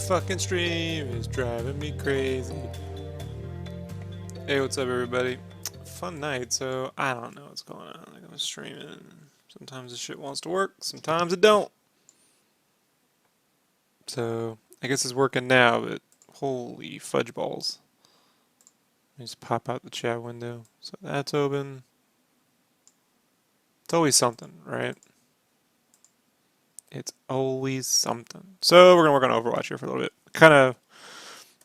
Fucking stream is driving me crazy. Hey, what's up, everybody? Fun night. So I don't know what's going on. Like, I'm streaming, and sometimes the shit wants to work, sometimes it don't. So I guess it's working now, but holy fudge balls! Let me just pop out the chat window. So that's open. It's always something, right? It's always something. So we're gonna work on Overwatch here for a little bit. Kind of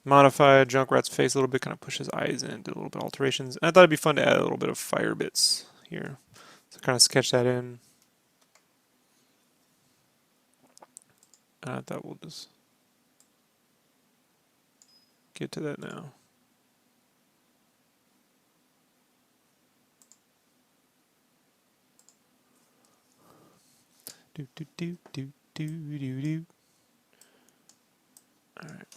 modify Junkrat's face a little bit, kind of push his eyes in, do a little bit of alterations. And I thought it'd be fun to add a little bit of fire bits here. So kind of sketch that in. And I thought we'll just get to that now. Do do do do do do do. All right.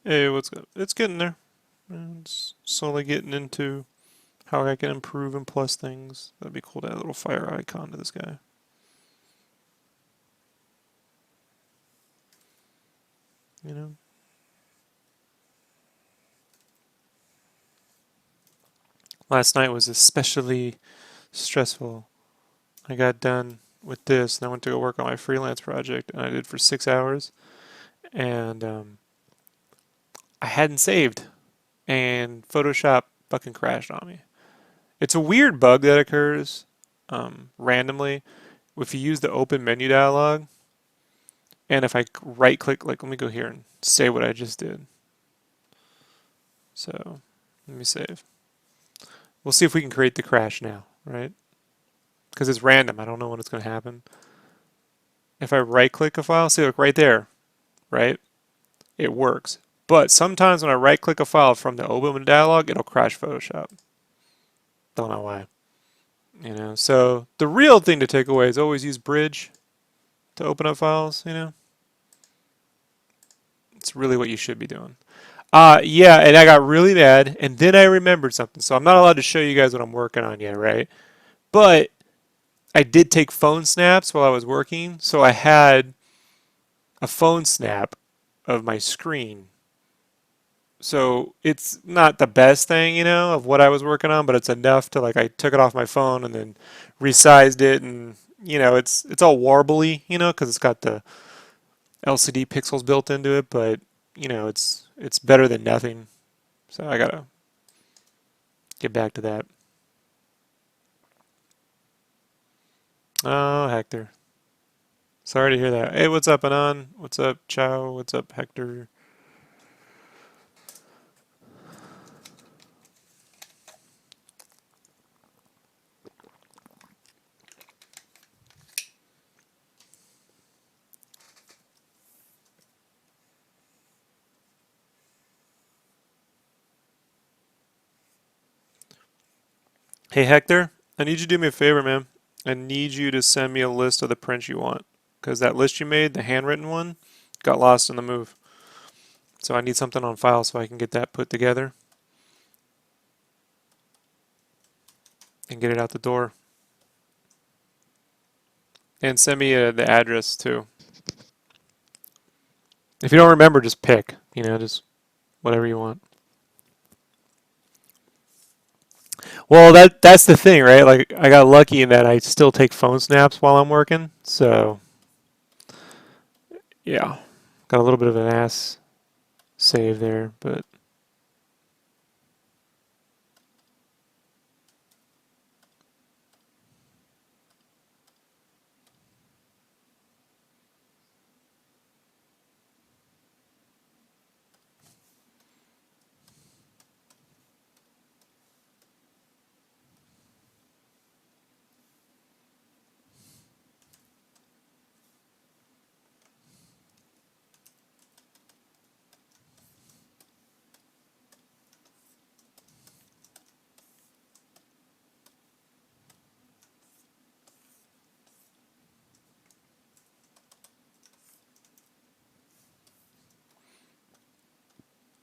Hey, what's good? It's getting there. It's slowly getting into how I can improve and plus things. That'd be cool to add a little fire icon to this guy. You know? Last night was especially stressful. I got done with this and I went to go work on my freelance project and I did for 6 hours and I hadn't saved and Photoshop fucking crashed on me. It's a weird bug that occurs randomly if you use the open menu dialog and if I right click, like let me go here and say what I just did. So let me save. We'll see if we can create the crash now, right? Because it's random. I don't know when it's going to happen. If I right click a file, see, look right there, right? It works. But sometimes when I right click a file from the open dialog, it'll crash Photoshop. Don't know why. You know, so the real thing to take away is always use Bridge to open up files, you know? It's really what you should be doing. Yeah, and I got really mad, and then I remembered something. So I'm not allowed to show you guys what I'm working on yet, right? But I did take phone snaps while I was working, so I had a phone snap of my screen. So it's not the best thing, you know, of what I was working on, but it's enough to like I took it off my phone and then resized it, and you know, it's all warbly, you know, because it's got the LCD pixels built into it, but you know, it's better than nothing. So I gotta get back to that. Oh, Hector. Sorry to hear that. Hey, what's up, Anon? What's up, Chow? What's up, Hector? Hey, Hector, I need you to do me a favor, man. I need you to send me a list of the prints you want. Because that list you made, the handwritten one, got lost in the move. So I need something on file so I can get that put together and get it out the door. And send me the address too. If you don't remember, just pick. You know, just whatever you want. Well, that's the thing, right? Like I got lucky in that I still take phone snaps while I'm working. So yeah, got a little bit of an ass save there, but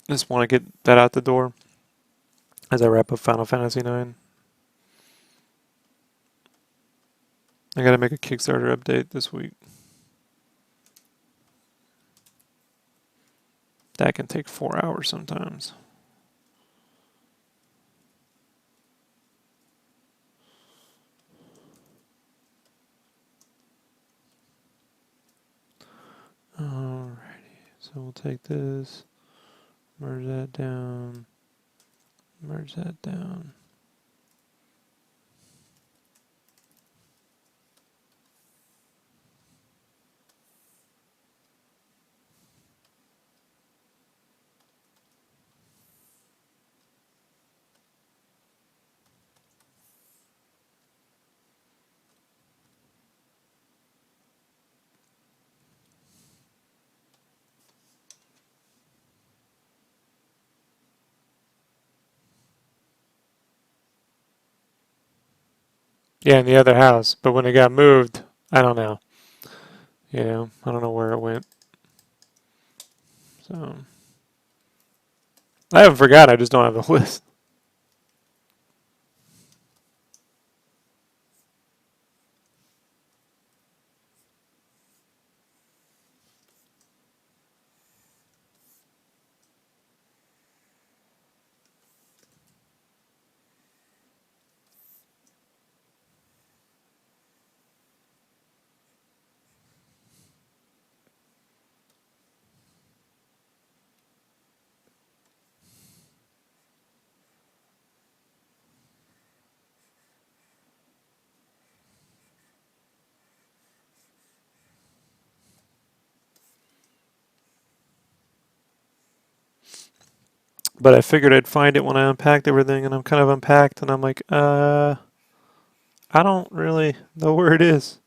just want to get that out the door as I wrap up Final Fantasy IX. I got to make a Kickstarter update this week. That can take 4 hours sometimes. Alrighty, so we'll take this, merge that down, merge that down. Yeah, in the other house, but when it got moved, I don't know. You know, I don't know where it went. So I haven't forgotten. I just don't have the list. But I figured I'd find it when I unpacked everything, and I'm kind of unpacked, and I'm like, I don't really know where it is.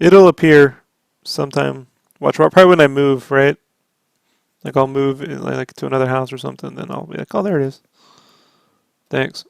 It'll appear sometime. Watch, probably when I move, right? Like I'll move like to another house or something, then I'll be like, oh, there it is. Thanks.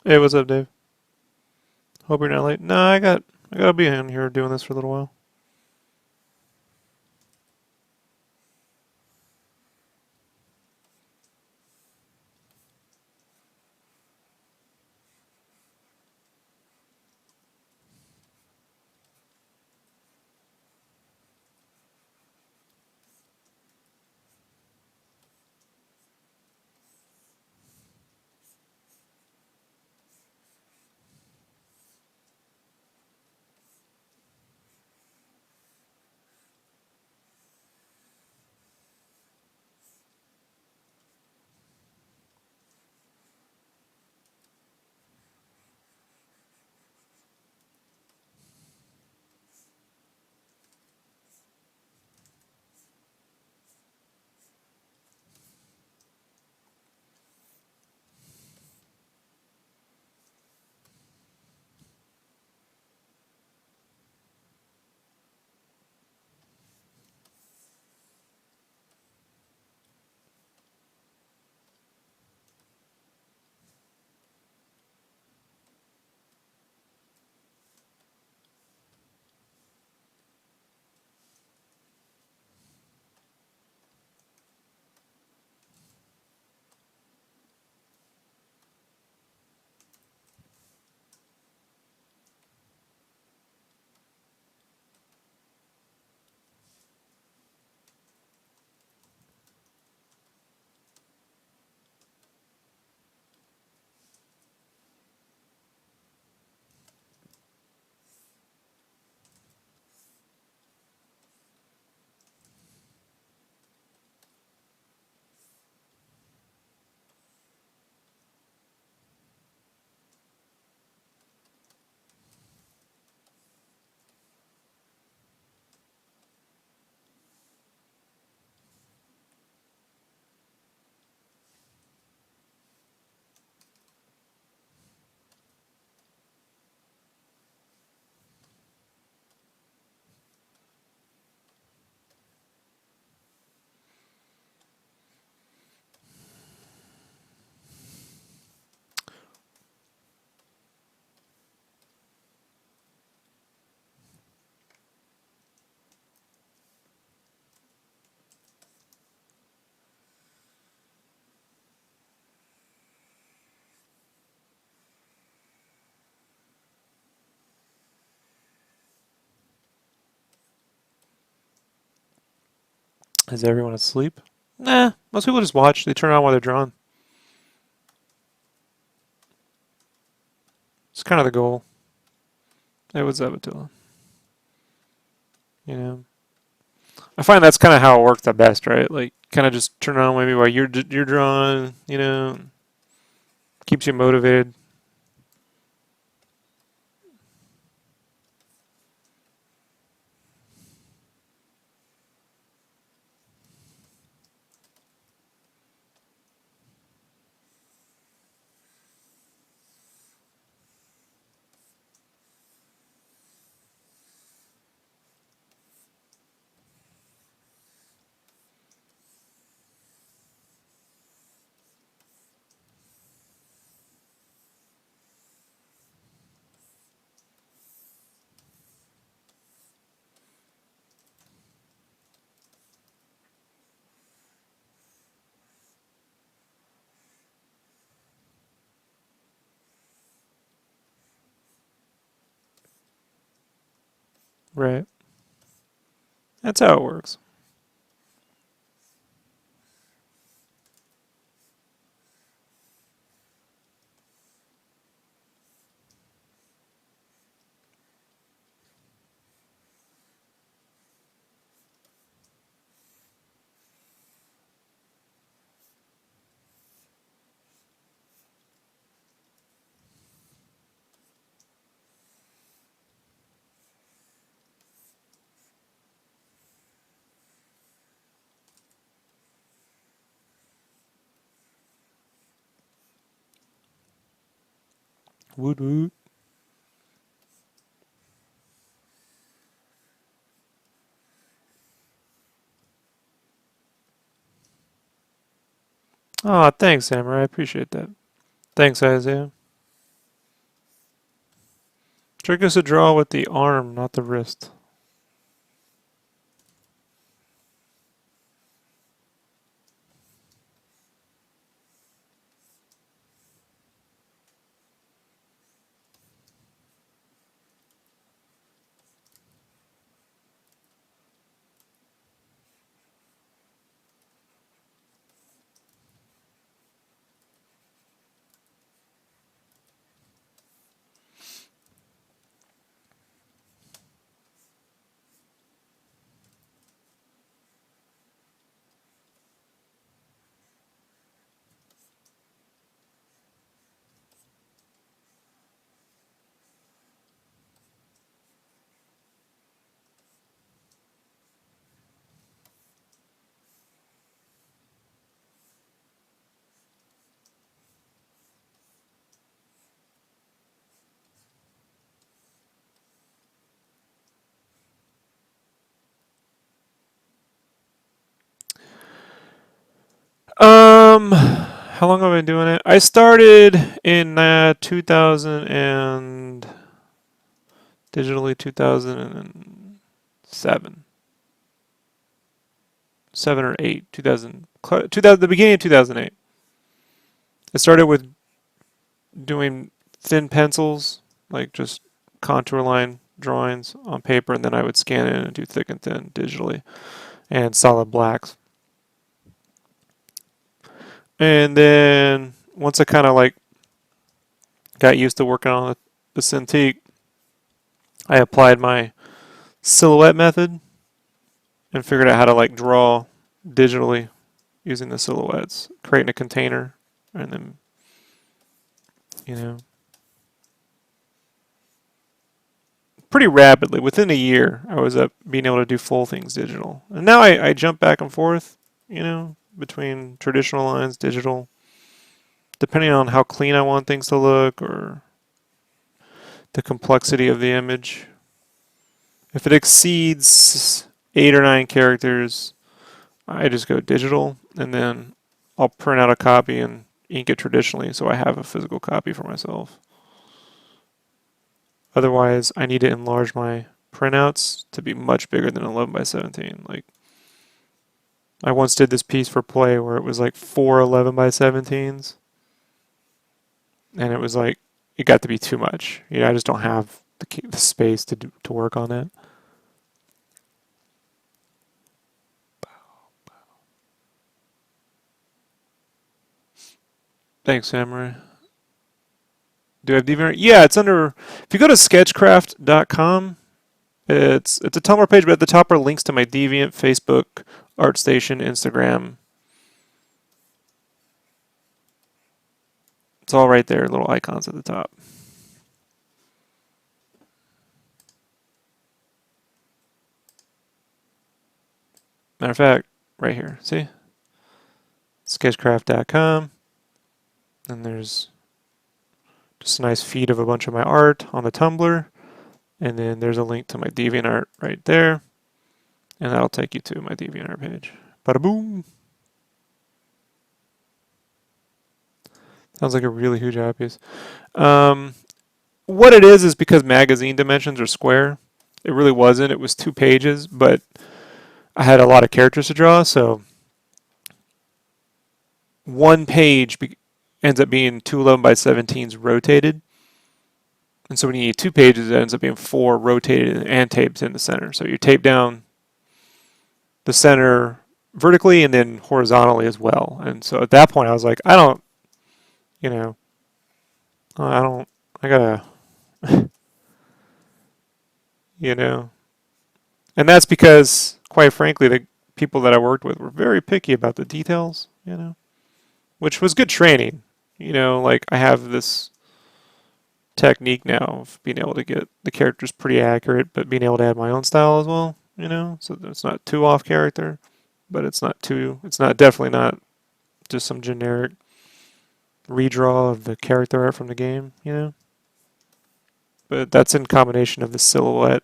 Hey, what's up, Dave? Hope you're not late. No, I gotta be in here doing this for a little while. Is everyone asleep? Nah, most people just watch. They turn on while they're drawing. It's kind of the goal. Hey, what's up, Attila? You know, I find that's kind of how it works the best, right? Like, kind of just turn on maybe while you're drawing. You know, keeps you motivated. Right. That's how it works. Woot woot. Oh, thanks, Samurai. I appreciate that. Thanks, Isaiah. Trick is to draw with the arm, not the wrist. How long have I been doing it? I started in 2000 and digitally 2007, 7 or 8, 2000, the beginning of 2008. I started with doing thin pencils, like just contour line drawings on paper, and then I would scan it and do thick and thin digitally and solid blacks. And then once I kind of like got used to working on the Cintiq, I applied my silhouette method and figured out how to like draw digitally using the silhouettes, creating a container, and then you know pretty rapidly within a year I was up being able to do full things digital. And now I jump back and forth, between traditional lines, digital, depending on how clean I want things to look or the complexity of the image. If it exceeds 8 or 9 characters, I just go digital, and then I'll print out a copy and ink it traditionally so I have a physical copy for myself. Otherwise, I need to enlarge my printouts to be much bigger than 11 by 17. Like, I once did this piece for play where it was like 4 11 by 17s, and it was like, it got to be too much. I just don't have the space to work on it. Thanks, Samurai. Do I have DeviantArt? Yeah, it's under. If you go to SketchCraft.com, it's a Tumblr page, but at the top are links to my Deviant, Facebook, ArtStation, Instagram. It's all right there, little icons at the top. Matter of fact, right here, see? Sketchcraft.com. And there's just a nice feed of a bunch of my art on the Tumblr. And then there's a link to my DeviantArt right there. And that'll take you to my DeviantArt page. Bada boom! Sounds like a really huge art piece. What it is because magazine dimensions are square. It really wasn't. It was 2 pages, but I had a lot of characters to draw, so one page ends up being 2 11 by 17s rotated. And so when you need 2 pages, it ends up being 4 rotated and taped in the center. So you tape down the center vertically and then horizontally as well. And so at that point, I was like, I gotta, you know. And that's because, quite frankly, the people that I worked with were very picky about the details, which was good training. Like I have this technique now of being able to get the characters pretty accurate, but being able to add my own style as well, so that it's not too off character, but it's definitely not just some generic redraw of the character art from the game, But that's in combination of the silhouette,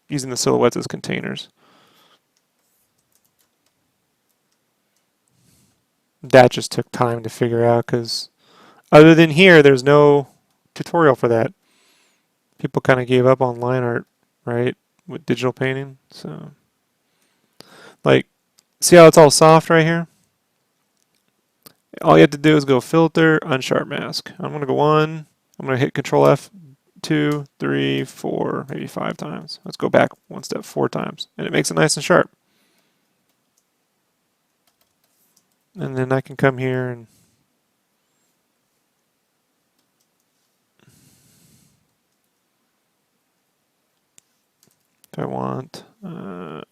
using the silhouettes as containers. That just took time to figure out because other than here, there's no tutorial for that. People kind of gave up on line art, right, with digital painting. So, like, see how it's all soft right here? All you have to do is go filter, unsharp mask. I'm going to go 1. I'm going to hit Control F 2, 3, 4, maybe 5 times. Let's go back 1 step 4 times. And it makes it nice and sharp. And then I can come here and if I want, I'll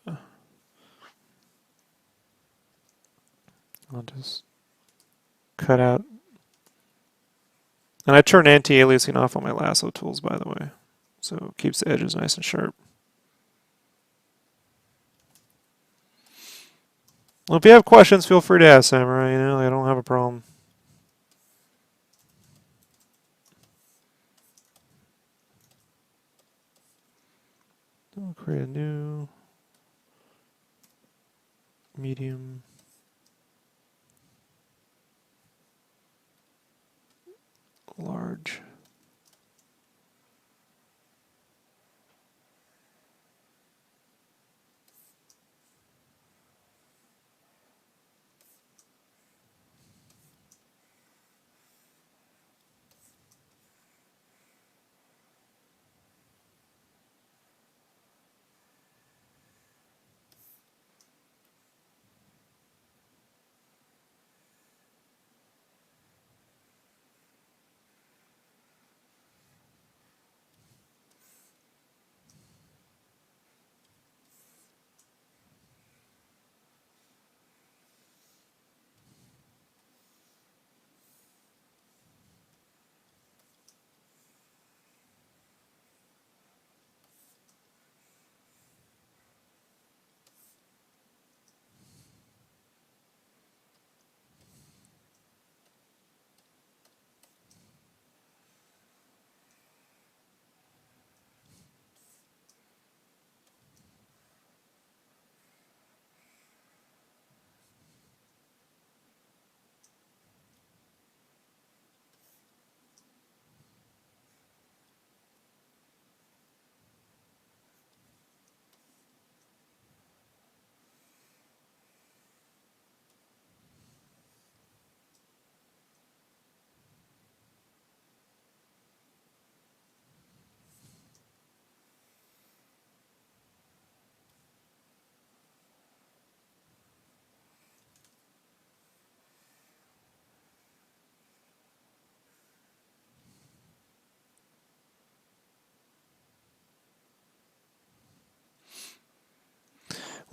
just cut out. And I turn anti-aliasing off on my lasso tools, by the way. So it keeps the edges nice and sharp. Well, if you have questions, feel free to ask, Samurai. I don't have a problem. I'll create a new medium. Large.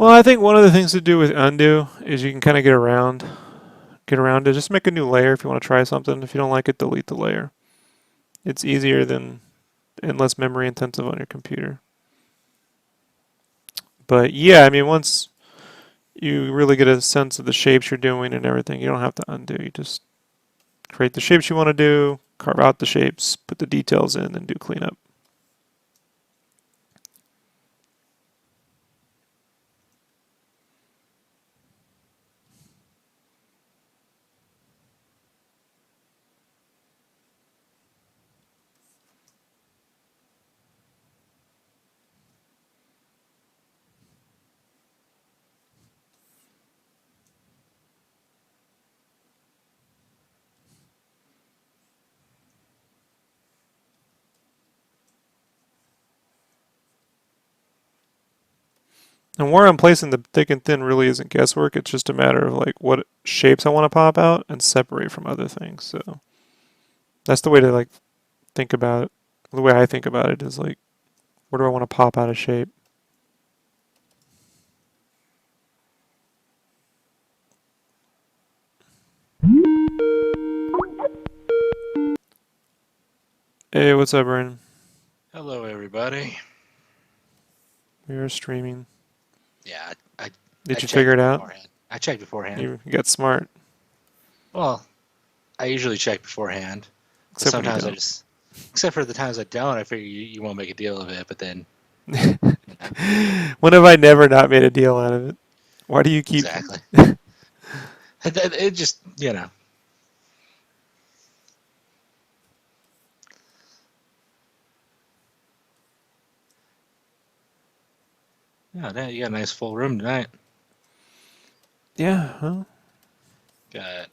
Well, I think one of the things to do with undo is you can kind of get around it. Just make a new layer if you want to try something. If you don't like it, delete the layer. It's easier than and less memory intensive on your computer. But yeah, I mean, once you really get a sense of the shapes you're doing and everything, you don't have to undo. You just create the shapes you want to do, carve out the shapes, put the details in, and do cleanup. And where I'm placing the thick and thin really isn't guesswork. It's just a matter of like what shapes I want to pop out and separate from other things. So that's the way to like think about it. The way I think about it is like, where do I want to pop out a shape? Hey, what's up, Brandon? Hello, everybody. We are streaming. Yeah, I Did you checked figure it out? beforehand. I checked beforehand. You got smart, Well, I usually check beforehand, but except when you sometimes I don't. just, except for the times I don't, I figure you won't make a deal of it. But then, When have I never not made a deal out of it? Why do you keep? exactly, it just yeah, you got a nice full room tonight. Yeah, well, Got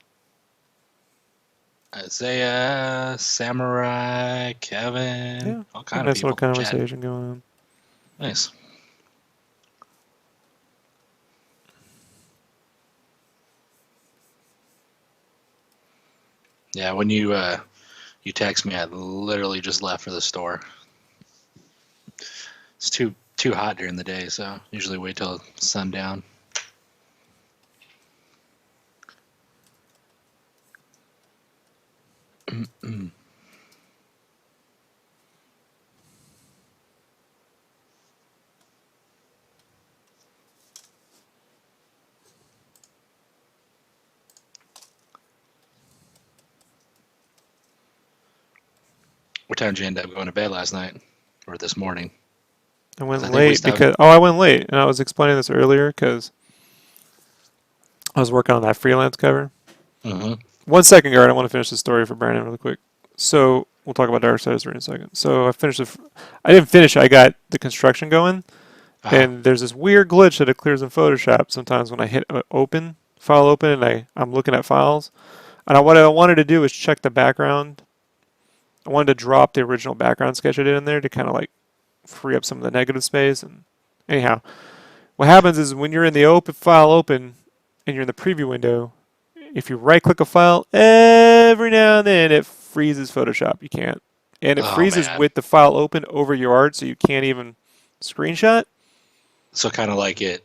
Isaiah, Samurai, Kevin, yeah. all Got a kind of nice little people chatting. conversation going on. Nice. Yeah, when you text me, I literally just left for the store. It's too hot during the day, so usually wait till sundown. What time did you end up going to bed last night or this morning? I 'Cause went I think we late stopped. because I went late, and I was explaining this earlier because I was working on that freelance cover. Hmm. 1 second, Guard. I want to finish the story for Brandon really quick. So we'll talk about Dark Side in a second. So I finished I didn't finish. I got the construction going, Uh-huh. and there's this weird glitch that it clears in Photoshop sometimes when I hit file open, and I'm looking at files. And what I wanted to do is check the background. I wanted to drop the original background sketch I did in there to kind of like free up some of the negative space. And anyhow, what happens is when you're in the file open and you're in the preview window, if you right click a file, every now and then it freezes Photoshop. You can't. And it Oh freezes man. with the file open over your art, so you can't even screenshot. So kind of like It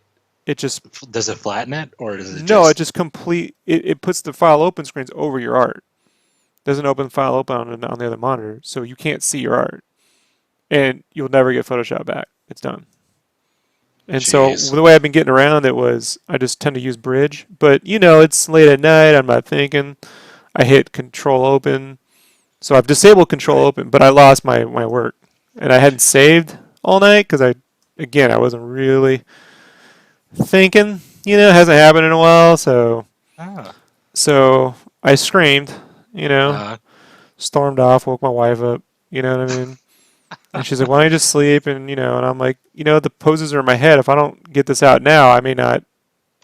just, does it flatten it or does it no, it just just it puts the file open screens over your art. Doesn't open the file open on the other monitor, so you can't see your art. And you'll never get Photoshop back. It's done. And so jeez. the way I've been getting around it was I just tend to use Bridge, but it's late at night. I'm not thinking. I hit Control Open, so I've disabled Control Right. Open, but I lost my work, and I hadn't saved all night because I wasn't really thinking. It hasn't happened in a while, Ah. so I screamed. You know, Uh, stormed off, woke my wife up. You know what I mean? And she's like, "Why don't you just sleep?" And I'm like, the poses are in my head. If I don't get this out now, I may not.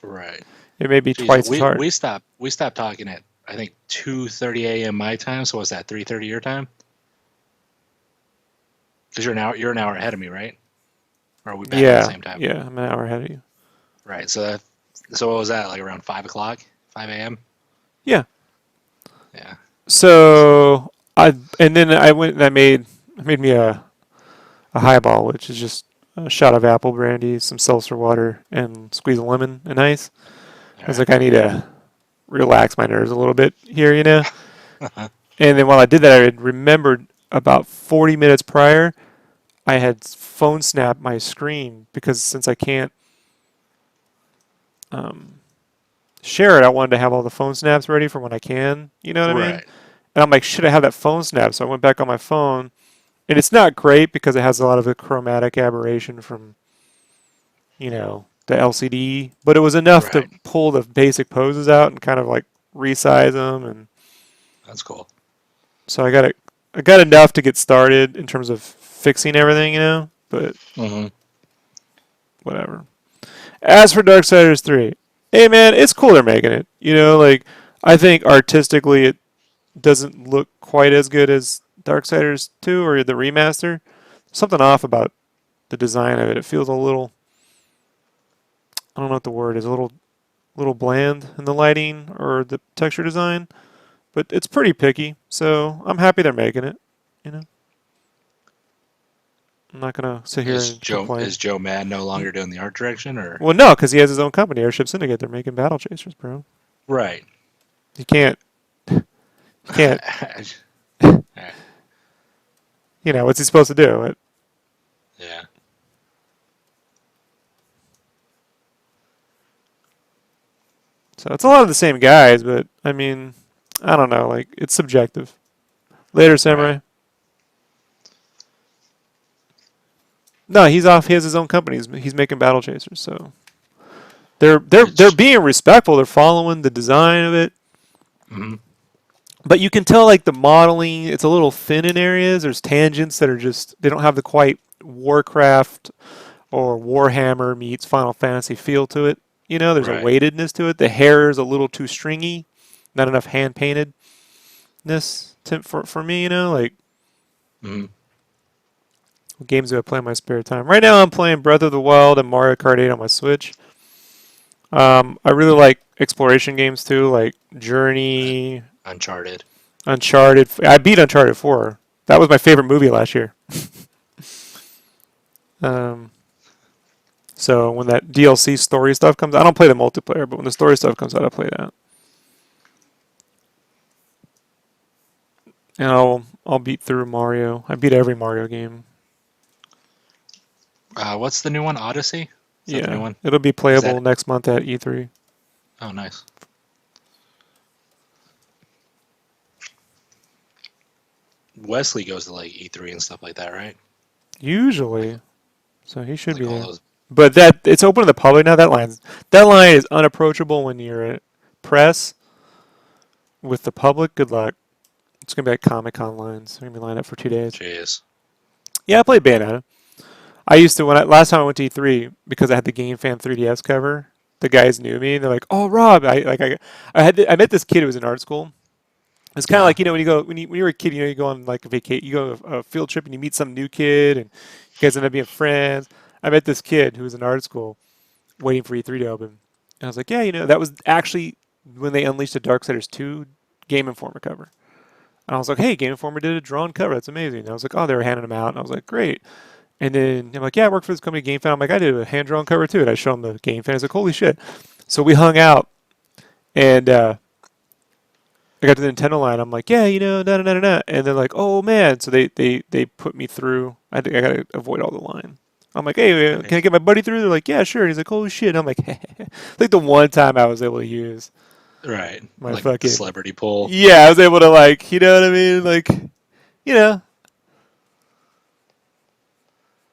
right. It may be Jeez. twice as We hard. we stopped we stopped talking at I think 2:30 a.m. my time. So what's that? 3:30 your time? Because you're an hour ahead of me, right? Or are we back at the Yeah, same time? yeah, I'm an hour ahead of you. Right. So what was that like around 5 o'clock? 5 a.m. Yeah. Yeah. So and then I went and I made me a highball, which is just a shot of apple brandy, some seltzer water, and squeeze a lemon and ice. I was like, I need to relax my nerves a little bit here, you know? And then while I did that, I had remembered about 40 minutes prior, I had phone snapped my screen because since I can't share it, I wanted to have all the phone snaps ready for when I can, you know what I mean? Right. And I'm like, should I have that phone snap? So I went back on my phone, and it's not great because it has a lot of the chromatic aberration from, you know, the LCD, but it was enough to Right. pull the basic poses out and kind of like resize them, and That's cool. so I got it. I got enough to get started in terms of fixing everything, you know, but Mm-hmm. whatever. As for Darksiders 3, hey man, it's cool they're making it. You know, like I think artistically it doesn't look quite as good as Darksiders 2 or the remaster. Something off about the design of it. It feels a little, I don't know what the word is, a little bland in the lighting or the texture design, but it's pretty picky. So I'm happy they're making it. You know, I'm not gonna sit here Is and complain. Joe Mad no longer doing the art direction, or Well, no, because he has his own company, Airship Syndicate. They're making Battle Chasers, bro. right? You can't, you can't. You know, what's he supposed to do? Yeah. So it's a lot of the same guys, but I mean, I don't know. Like it's subjective. Later, Right. Samurai. No, he's off. He has his own company. He's making Battle Chasers, so they're It's, being respectful. They're following the design of it, mm-hmm. but you can tell like the modeling. It's a little thin in areas. There's tangents that are just they don't have the quite Warcraft or Warhammer meets Final Fantasy feel to it. You know, there's a Right. weightedness to it. The hair is a little too stringy, not enough hand paintedness for me. You know, like Mm-hmm. what games do I play in my spare time? Right now, I'm playing Breath of the Wild and Mario Kart 8 on my Switch. I really like exploration games too, like Journey, Uncharted. Uncharted. I beat Uncharted 4. That was my favorite movie last year. Um, so when that DLC story stuff comes, I don't play the multiplayer, but when the story stuff comes out, I play that. And I'll beat through Mario. I beat every Mario game. What's the new one? Odyssey? Is that the new Yeah, one? it'll be Is playable that? next month at E3. Oh, nice. Wesley goes to like E3 and stuff like that, right? Usually, so he should be Like all there. those. But that it's open to the public now. That line is unapproachable when you're at press with the public. Good luck. It's gonna be like Comic Con lines. We're gonna be lined up for 2 days. Jeez. Yeah, I played Bayonetta. I used to last time I went to E3 because I had the Game Fan 3DS cover. The guys knew me. And they're like, "Oh, Rob, I met this kid who was in art school. It's kind of like Uh-huh. you know when you're a kid, you know you go on like a vacation, you go on a field trip and you meet some new kid and you guys end up being friends. I met this kid who was in art school waiting for E3 to open. And I was like, yeah, you know, that was actually when they unleashed the Darksiders 2 Game Informer cover. And I was like, hey, Game Informer did a drawn cover. That's amazing. And I was like, oh, they were handing them out. And I was like, great. And then I'm like, yeah, I work for this company, Game Fan. I'm like, I did a hand drawn cover too. And I show him the Game Fan. He's like, holy shit. So we hung out and I got to the Nintendo line. I'm like, yeah, you know, da da da da. Da. And they're like, oh man. So they put me through. I think I got to avoid all the line. I'm like, hey, can I Nice. get my buddy through? They're like, yeah, sure. And he's like, oh shit. And I'm like, like the one time I was able to use Right. my Like the fucking, celebrity pool. yeah, I was able to like, you know what I mean? Like, you know,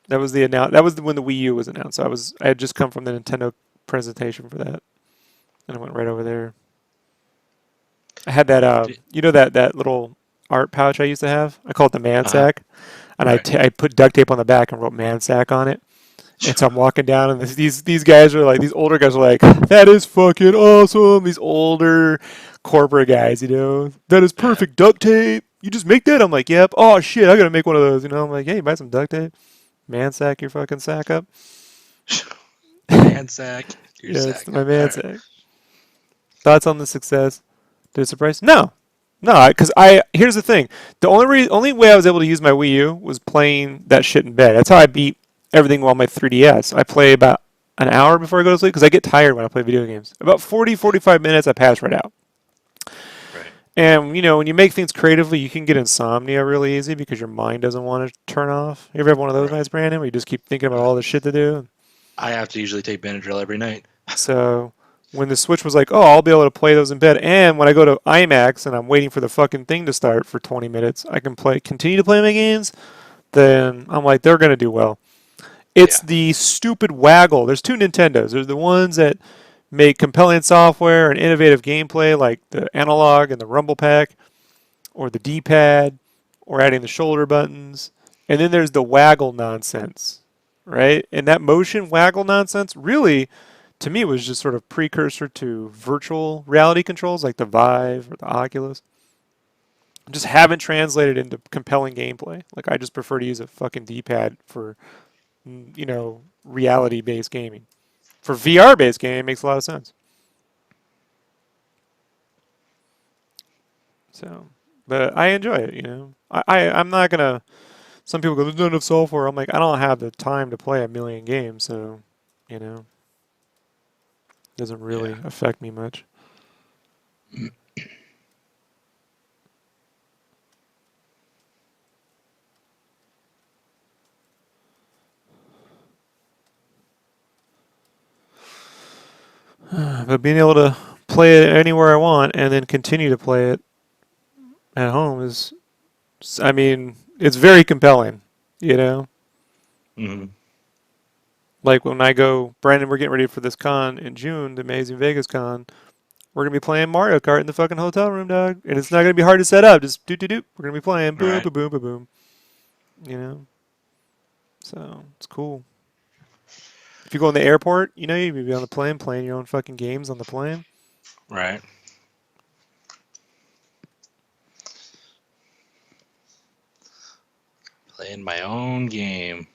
that was the announce. That was when the Wii U was announced. So I had just come from the Nintendo presentation for that, and I went right over there. I had that, D- you know, that little art pouch I used to have. I call it the man Uh-huh. sack, and Right. I put duct tape on the back and wrote man sack on it. And so I'm walking down, and these guys are like, these older guys are like, that is fucking awesome. These older corporate guys, you know, that is Yeah. perfect duct tape. You just make that? I'm like, yep. Oh shit, I gotta make one of those. You know, I'm like, hey, buy some duct tape. Man sack your fucking sack up. Man sack. Your Yeah, it's sack. my All man right. sack. Thoughts on the success? Did it surprise? No, no. Because here's the thing: the only way I was able to use my Wii U was playing that shit in bed. That's how I beat everything on my 3DS. I play about an hour before I go to sleep because I get tired when I play video games. About 40, 45 minutes, I pass right out. Right. And, you know, when you make things creatively, you can get insomnia really easy because your mind doesn't want to turn off. You ever have one of those Right. nights, Brandon, where you just keep thinking about Uh, all the shit to do? I have to usually take Benadryl every night. So when the Switch was like, oh, I'll be able to play those in bed, and when I go to IMAX and I'm waiting for the fucking thing to start for 20 minutes, I can continue to play my games, then I'm like, they're going to do well. It's Yeah. the stupid waggle. There's two Nintendos. There's the ones that make compelling software and innovative gameplay, like the analog and the rumble pack, or the D-pad, or adding the shoulder buttons. And then there's the waggle nonsense, right? And that motion waggle nonsense really, to me, was just sort of precursor to virtual reality controls like the Vive or the Oculus. Just haven't translated into compelling gameplay. Like I just prefer to use a fucking D-pad for, you know, reality-based gaming. For VR-based gaming, it makes a lot of sense. So, but I enjoy it. You know, I'm not gonna. Some people go, "There's not enough software." I'm like, I don't have the time to play a million games, so you know, it doesn't Yeah. really affect me much. But being able to play it anywhere I want and then continue to play it at home is, I mean, it's very compelling. You know, Hmm. like when I go, Brandon, we're getting ready for this con in June, the Amazing Vegas Con. We're gonna be playing Mario Kart in the fucking hotel room, dog, and it's not gonna be hard to set up. Just do do do. We're gonna be playing boom Right. boom boom boom boom. You know, so it's cool. If you go in the airport, you know, you can be on the plane playing your own fucking games on the plane. Right. Playing my own game.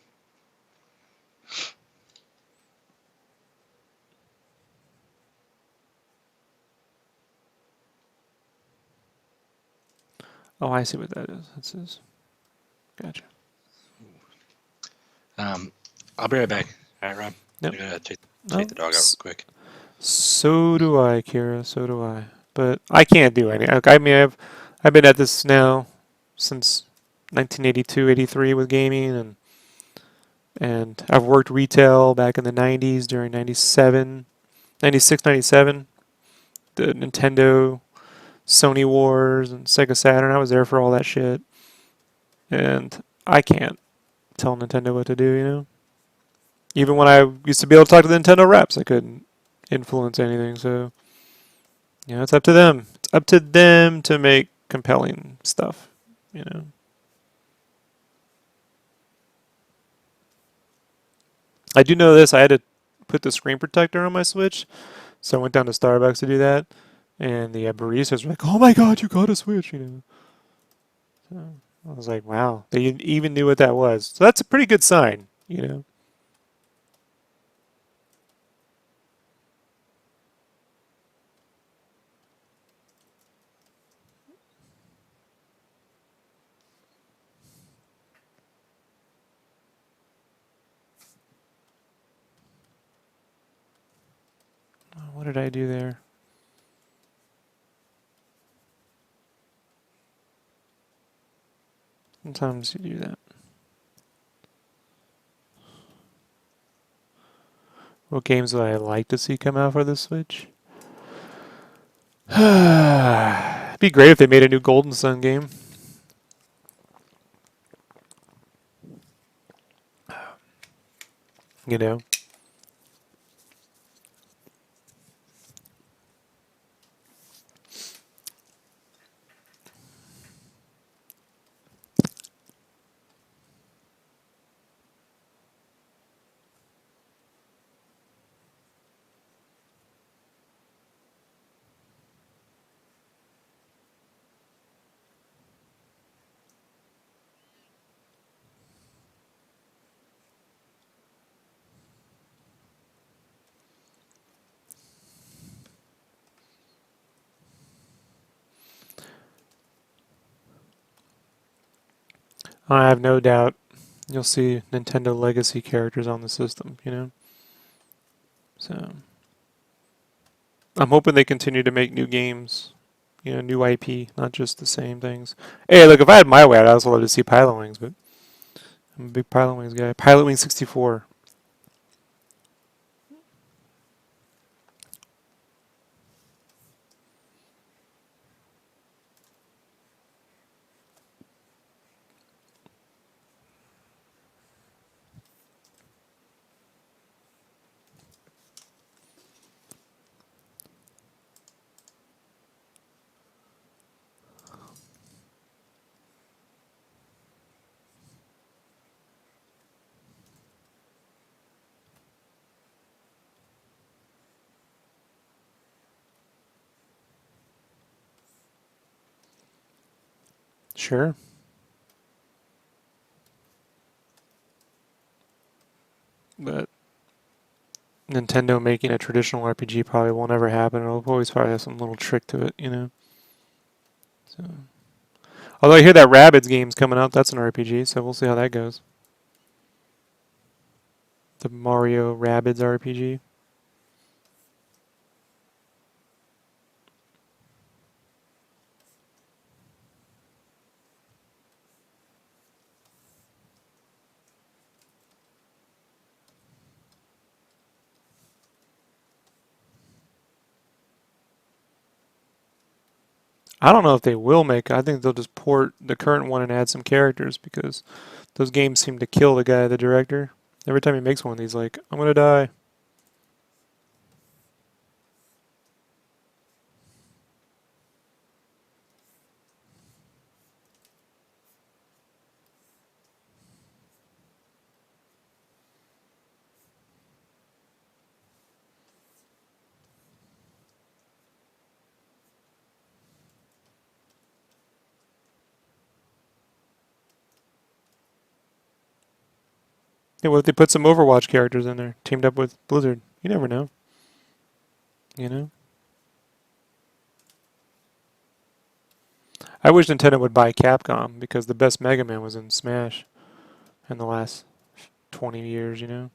Oh, I see what that is. That says, gotcha. I'll be right back. All right, Rob. Yep. I gotta take No, the dog out real quick. so do I, Kira. So do I. But I can't do anything. I mean, I've been at this now since 1982, 83 with gaming, and I've worked retail back in the 90s during 97, 96, 97. The Nintendo, Sony Wars, and Sega Saturn. I was there for all that shit, and I can't tell Nintendo what to do. You know, even when I used to be able to talk to the Nintendo reps, I couldn't influence anything. So, you know, it's up to them. It's up to them to make compelling stuff. You know. I do know this. I had to put the screen protector on my Switch, so I went down to Starbucks to do that, and the baristas were like, "Oh my God, you got a Switch!" You know. So I was like, "Wow, they even knew what that was." So that's a pretty good sign. You know. What did I do there? Sometimes you do that. What games would I like to see come out for the Switch? It'd be great if they made a new Golden Sun game. You know. I have no doubt you'll see Nintendo Legacy characters on the system, you know? So I'm hoping they continue to make new games, you know, new IP, not just the same things. Hey, look, if I had my way, I'd also love to see Pilot Wings, but I'm a big Pilot Wings guy. Pilot Wings 64. Sure. But Nintendo making a traditional RPG probably won't ever happen. It'll always probably have some little trick to it, you know? So, although I hear that Rabbids game's coming out, that's an RPG, so we'll see how that goes. The Mario Rabbids RPG. I don't know if they will make it. I think they'll just port the current one and add some characters because those games seem to kill the guy, the director. Every time he makes one, he's like, I'm gonna die. Yeah, what if they put some Overwatch characters in there, teamed up with Blizzard? You never know, you know? I wish Nintendo would buy Capcom because the best Mega Man was in Smash in the last 20 years, you know?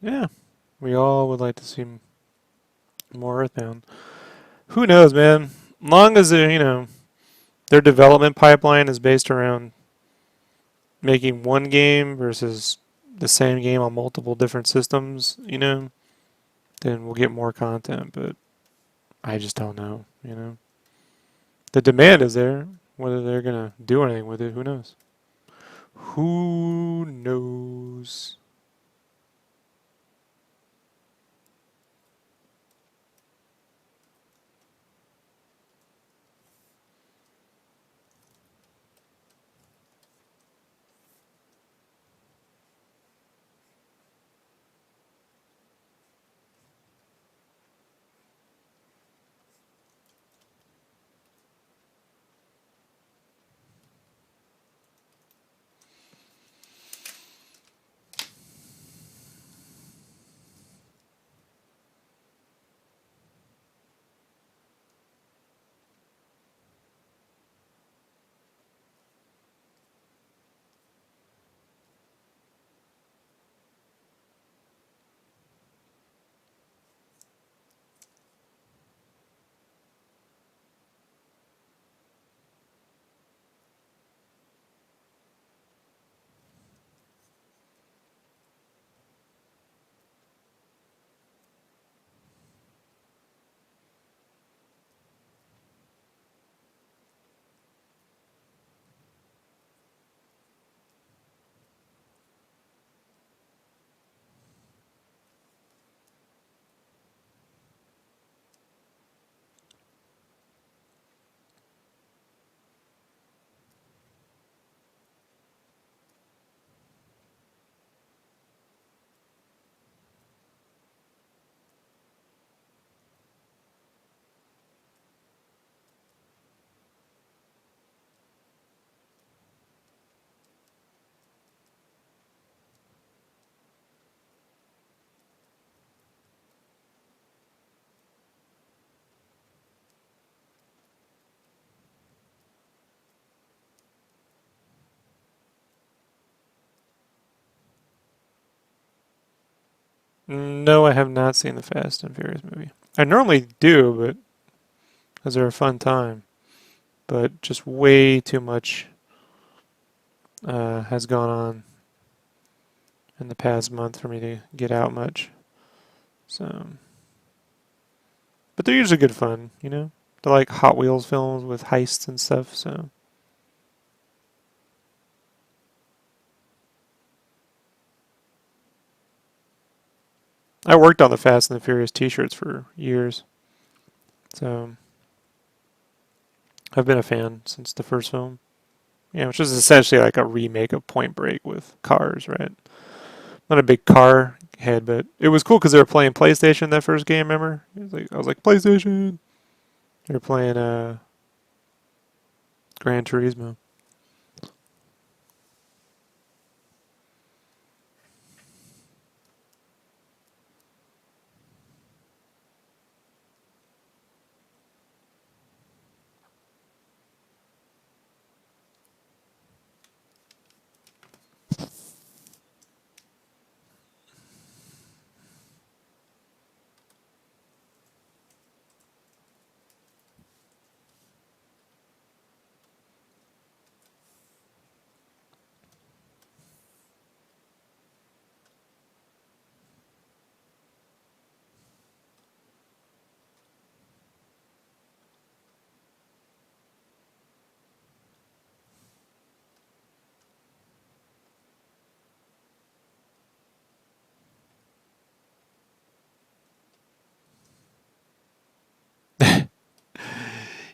Yeah, we all would like to see more Earthbound. Who knows, man? Long as you know, their development pipeline is based around making one game versus the same game on multiple different systems, you know, then we'll get more content. But I just don't know, you know. The demand is there. Whether they're gonna do anything with it, who knows? Who knows? No, I have not seen the Fast and Furious movie. I normally do, but because they're a fun time. But just way too much has gone on in the past month for me to get out much. So, but they're usually good fun, you know. They're like Hot Wheels films with heists and stuff. So, I worked on the Fast and the Furious T-shirts for years. So, I've been a fan since the first film. Yeah, which is essentially like a remake of Point Break with cars, right? Not a big car head, but it was cool because they were playing PlayStation that first game. Remember? It was like I was like PlayStation. They were playing Gran Turismo.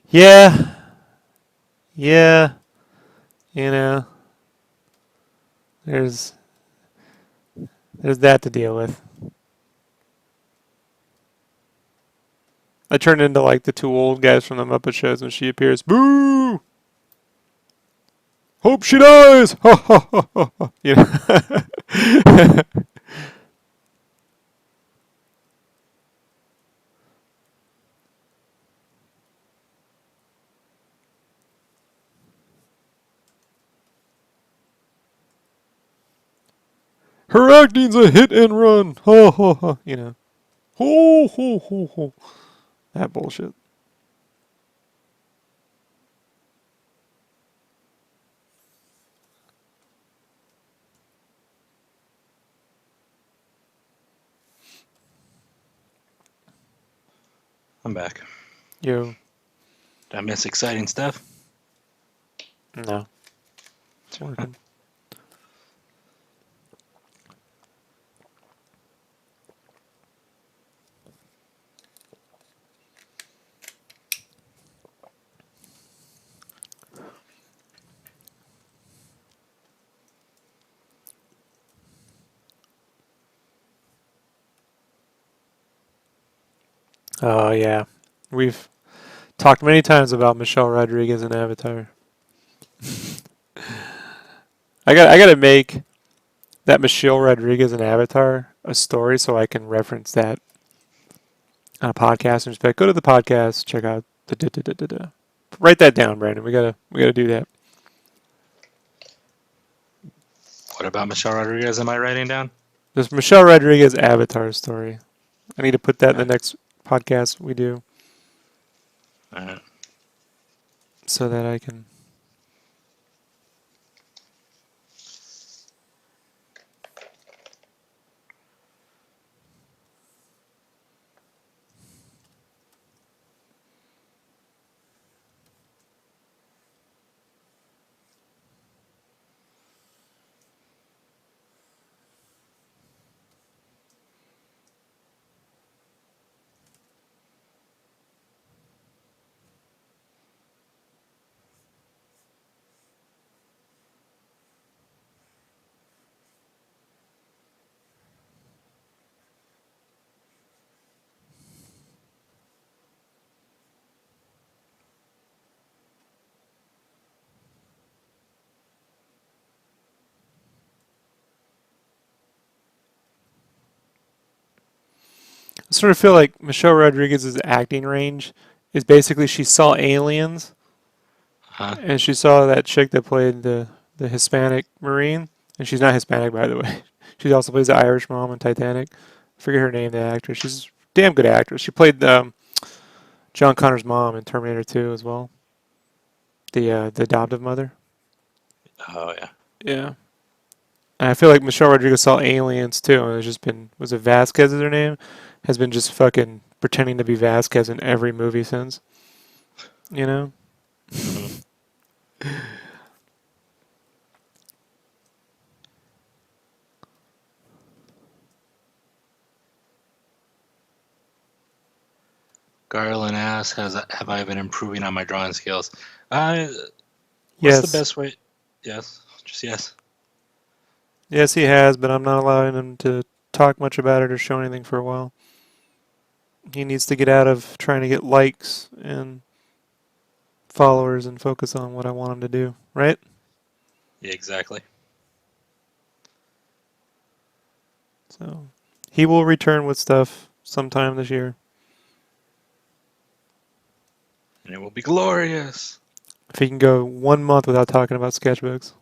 Yeah, yeah. You know, there's there's that to deal with. I turned into like the two old guys from the Muppet shows when she appears. Boo! Hope she dies. Ha ha ha ha. You know. Her acting's a hit and run. Ha ha ha. You know. Ho ho ho ho. That bullshit. I'm back. Yo. Did I miss exciting stuff? No. It's working. Oh yeah. We've talked many times about Michelle Rodriguez and Avatar. I gotta make that Michelle Rodriguez and Avatar a story so I can reference that on a podcast and just be like, go to the podcast, check out the da da da da da. Write that down, Brandon. We gotta do that. What about Michelle Rodriguez am I writing down? This Michelle Rodriguez Avatar story. I need to put that in the Okay. next podcast we do All right. so that I can. I sort of feel like Michelle Rodriguez's acting range is basically she saw Aliens Huh? and she saw that chick that played the Hispanic Marine, and she's not Hispanic by the way. She also plays the Irish mom in Titanic. Forget her name, the actress. She's a damn good actress. She played John Connor's mom in Terminator 2 as well. The adoptive mother. Oh yeah. Yeah. And I feel like Michelle Rodriguez saw Aliens too, and it's just been was it Vasquez is her name? Has been just fucking pretending to be Vasquez in every movie since. You know? Hmm. Garland asks, have I been improving on my drawing skills? What's the Yes. best way? Yes, just yes. Yes, he has, but I'm not allowing him to talk much about it or show anything for a while. He needs to get out of trying to get likes and followers and focus on what I want him to do, right? Yeah, exactly. So he will return with stuff sometime this year. And it will be glorious. If he can go 1 month without talking about sketchbooks.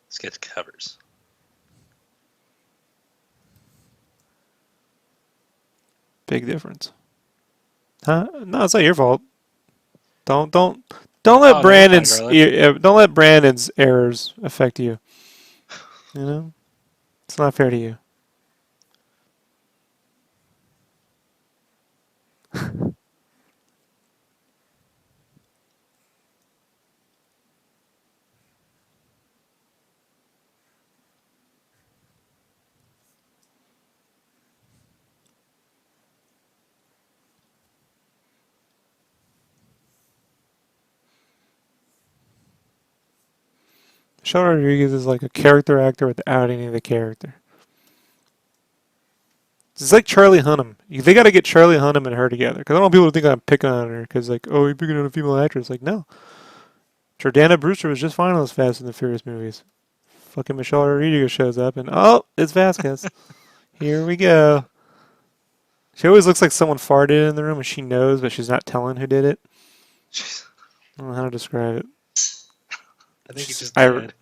Sketch covers. Big difference. Huh? No, it's not your fault. Don't don't don't let Oh no, you're fine, Brandon's Garland. don't let Brandon's errors affect you. You know? It's not fair to you. Michelle Rodriguez is like a character actor without any of the character. It's like Charlie Hunnam. They got to get Charlie Hunnam and her together. Because I don't want people to think I'm picking on her. Because, like, oh, you're picking on a female actress. Like, no. Jordana Brewster was just fine in those Fast and the Furious movies. Fucking Michelle Rodriguez shows up and, oh, it's Vasquez. Here we go. She always looks like someone farted in the room and she knows, but she's not telling who did it. Jeez. I don't know how to describe it. I think you just I did.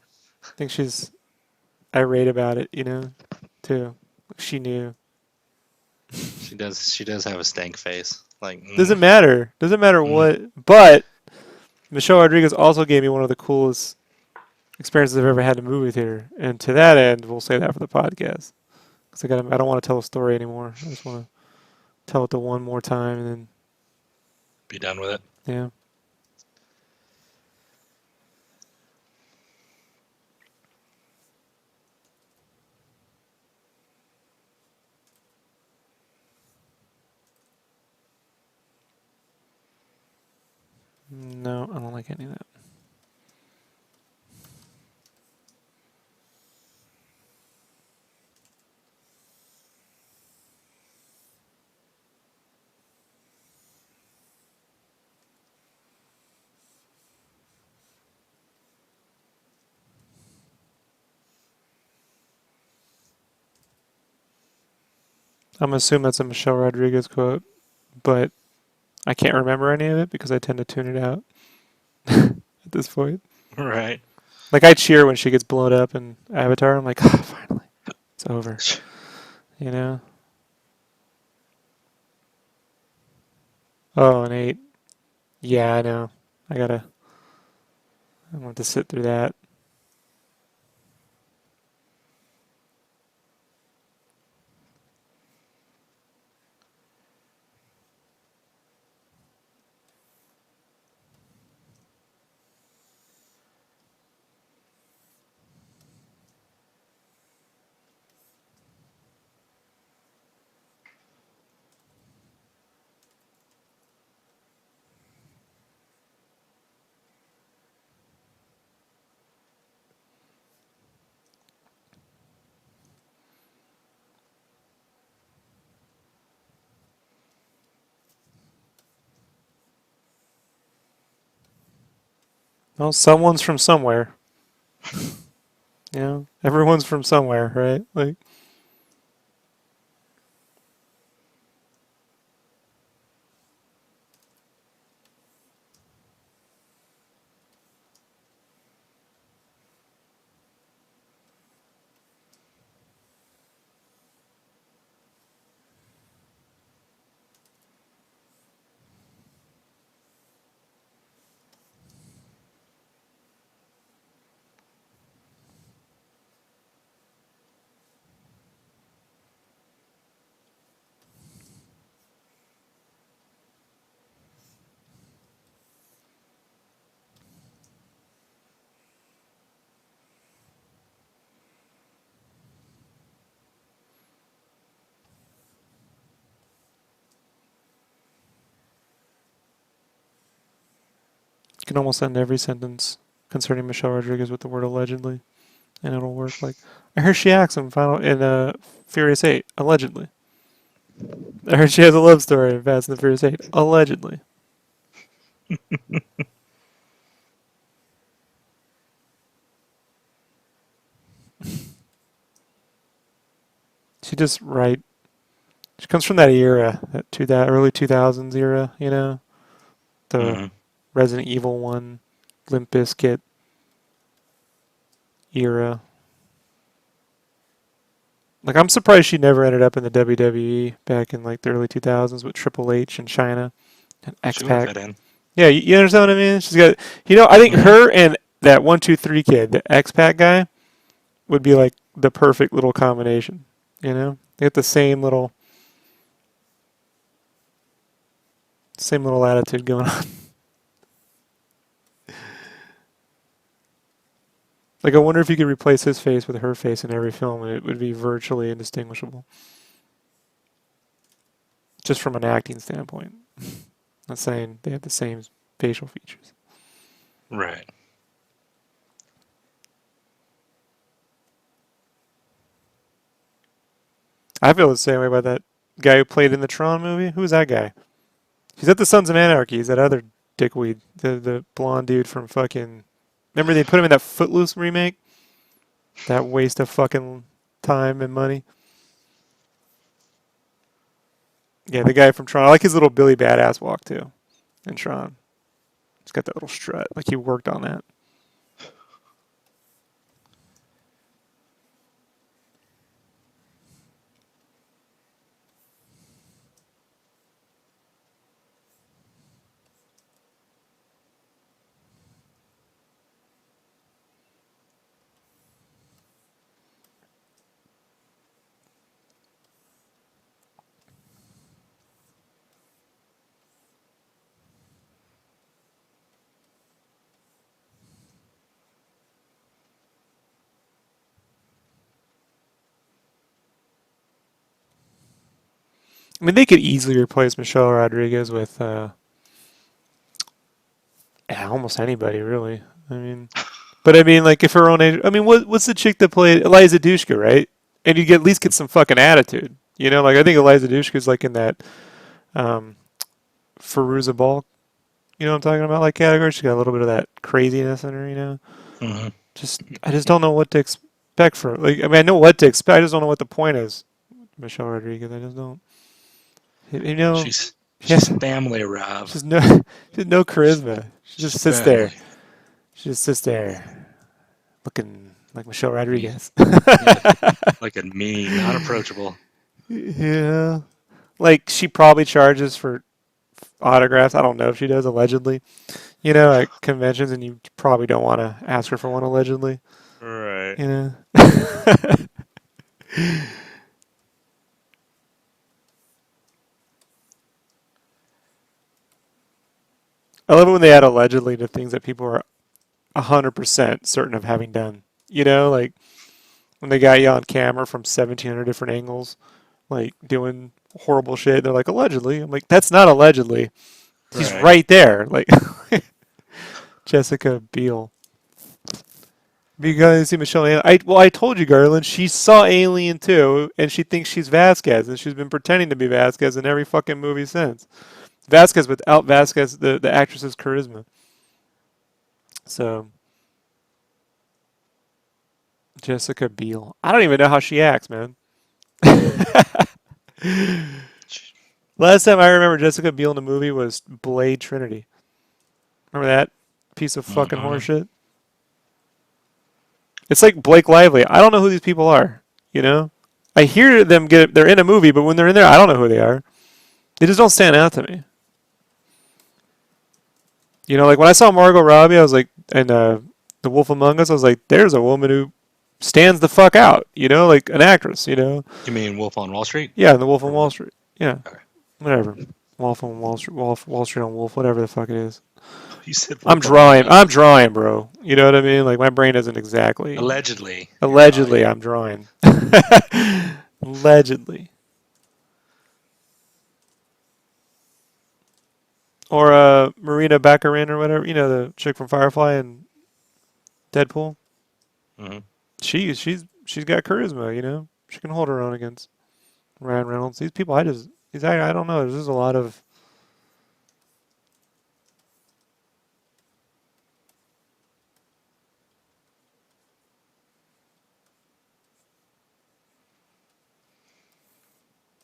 think she's irate about it, you know, too. She knew. She does. She does have a stank face. Like, Doesn't matter. Doesn't matter mm. what. But Michelle Rodriguez also gave me one of the coolest experiences I've ever had in a movie theater. And to that end, we'll say that for the podcast. Because I don't want to tell a story anymore. I just want to tell it the one more time and then, Be done with it. yeah. No, I don't like any of that. I'm gonna assume that's a Michelle Rodriguez quote, but I can't remember any of it because I tend to tune it out at this point. Right. Like I cheer when she gets blown up in Avatar. I'm like, oh, finally, it's over. You know? Oh, an 8. Yeah, I know. I want to sit through that. Well, someone's from somewhere. You know? Everyone's from somewhere, right? Like, can almost end every sentence concerning Michelle Rodriguez with the word allegedly, and it'll work. Like, I heard she acts in Furious 8, allegedly. I heard she has a love story in Fast and the Furious 8, allegedly. She just right. She comes from that era, that early 2000s era, you know, the Resident Evil 1, Limp Bizkit era. Like, I'm surprised she never ended up in the WWE back in like the early 2000s with Triple H and China and She would X-Pac. fit in. Yeah, you understand what I mean? She's got, I think her and that 123 kid, the X-Pac guy, would be like the perfect little combination. You know, they get the same little attitude going on. Like, I wonder if you could replace his face with her face in every film, and it would be virtually indistinguishable. Just from an acting standpoint. Not saying they have the same facial features. Right. I feel the same way about that guy who played in the Tron movie. Who was that guy? He's at the Sons of Anarchy. He's that other dickweed. The blonde dude from fucking... Remember they put him in that Footloose remake? That waste of fucking time and money. Yeah, the guy from Tron. I like his little Billy Badass walk, too, in Tron. He's got that little strut. Like he worked on that. I mean, they could easily replace Michelle Rodriguez with almost anybody, really. I mean, but I mean, like if her own age. I mean, what's the chick that played Eliza Dushku, right? And you at least get some fucking attitude, you know. Like I think Eliza Dushku's like in that Fairuza Balk, you know what I'm talking about? Like category. She's got a little bit of that craziness in her, you know. Mm-hmm. I just don't know what to expect from. Like, I mean, I know what to expect. I just don't know what the point is. Michelle Rodriguez. I just don't. You know. She's Yes. family, Rob. She's no charisma. She just sits there. She just sits there, looking like Michelle Rodriguez. Like a me, not approachable. Yeah. Like she probably charges for autographs. I don't know if she does, allegedly. You know, at conventions, and you probably don't want to ask her for one, allegedly. Right. You know. I love it when they add allegedly to things that people are 100% certain of having done. You know, like when they got you on camera from 1,700 different angles, like doing horrible shit. They're like, allegedly. I'm like, that's not allegedly. He's right there. Like, Jessica Biel. You guys see Michelle Alien? I told you, Garland, she saw Alien too, and she thinks she's Vasquez, and she's been pretending to be Vasquez in every fucking movie since. Vasquez without Vasquez, the actress's charisma. So, Jessica Biel. I don't even know how she acts, man. Last time I remember Jessica Biel in a movie was Blade Trinity. Remember that piece of fucking horseshit? It's like Blake Lively. I don't know who these people are, you know? I hear them they're in a movie, but when they're in there, I don't know who they are. They just don't stand out to me. You know, like when I saw Margot Robbie, I was like, and The Wolf Among Us, I was like, there's a woman who stands the fuck out, you know, like an actress, you know? You mean Wolf on Wall Street? Yeah, The Wolf on Wall Street. Yeah. Okay. Whatever. Wolf on Wall Street, Wall Street on Wolf, whatever the fuck it is. You said I'm drawing, bro. You know what I mean? Like my brain isn't exactly. Allegedly. Allegedly, I'm drawing. Allegedly. Or Marina Baccarin or whatever. You know, the chick from Firefly and Deadpool. Hmm. She's got charisma. You know, she can hold her own against Ryan Reynolds. These people, I don't know. There's just a lot of.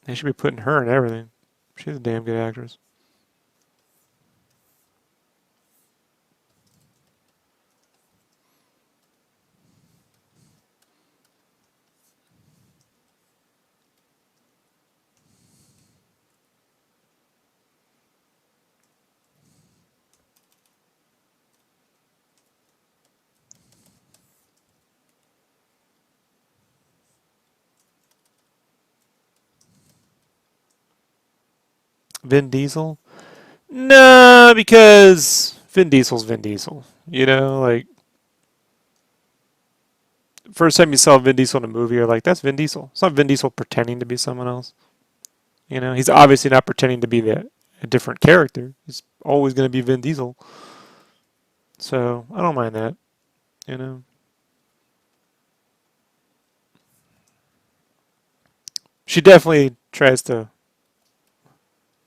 They should be putting her in everything. She's a damn good actress. Vin Diesel? No, because Vin Diesel's Vin Diesel. You know, like first time you saw Vin Diesel in a movie, you're like, that's Vin Diesel. It's not Vin Diesel pretending to be someone else. You know, he's obviously not pretending to be a different character. He's always going to be Vin Diesel. So I don't mind that. You know, she definitely tries to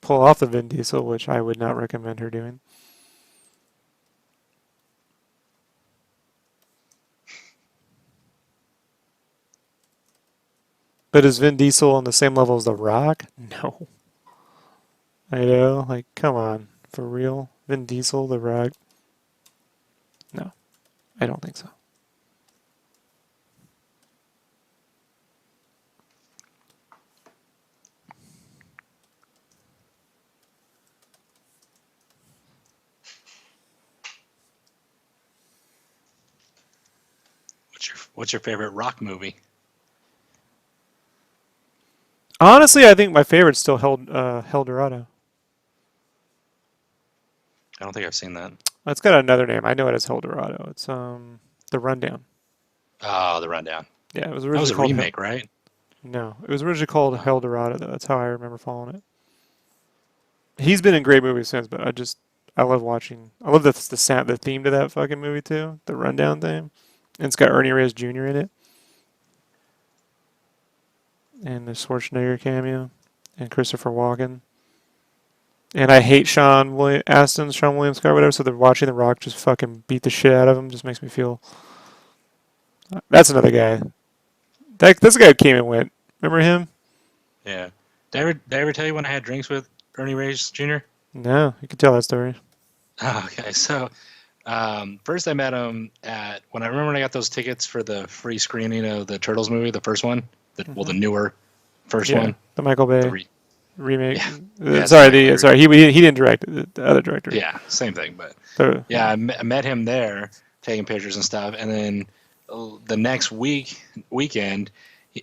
pull off the Vin Diesel, which I would not recommend her doing. But is Vin Diesel on the same level as The Rock? No. I know, like, come on, for real? Vin Diesel, The Rock? No, I don't think so. What's your favorite rock movie? Honestly, I think my favorite's still Hell Dorado. I don't think I've seen that. It's got another name. I know it as Hell Dorado. It's The Rundown. Oh, The Rundown. Yeah, it was That was originally a called Hell. remake, right? No, it was originally called Oh, Hell Dorado though. That's how I remember following it. He's been in great movies since, but I love watching. I love the sound, the theme to that fucking movie too. The Rundown theme, and it's got Ernie Reyes Jr. in it, and the Schwarzenegger cameo, and Christopher Walken. And I hate Sean William Scott, whatever. So they're watching The Rock just fucking beat the shit out of him just makes me feel. That's another guy. That's the guy who came and went. Remember him? yeah. Did I ever tell you when I had drinks with Ernie Reyes Jr.? No, you can tell that story. Oh, okay, so first I met him when I remember when I got those tickets for the free screening of the Turtles movie, the first one, the Hmm. newer first Yeah, one, the Michael the Bay re, remake. yeah, yeah, it's the Sorry, Michael Bay. he didn't direct it. The other director. Yeah, same thing, but Yeah. yeah, I met him there taking pictures and stuff, and then the next weekend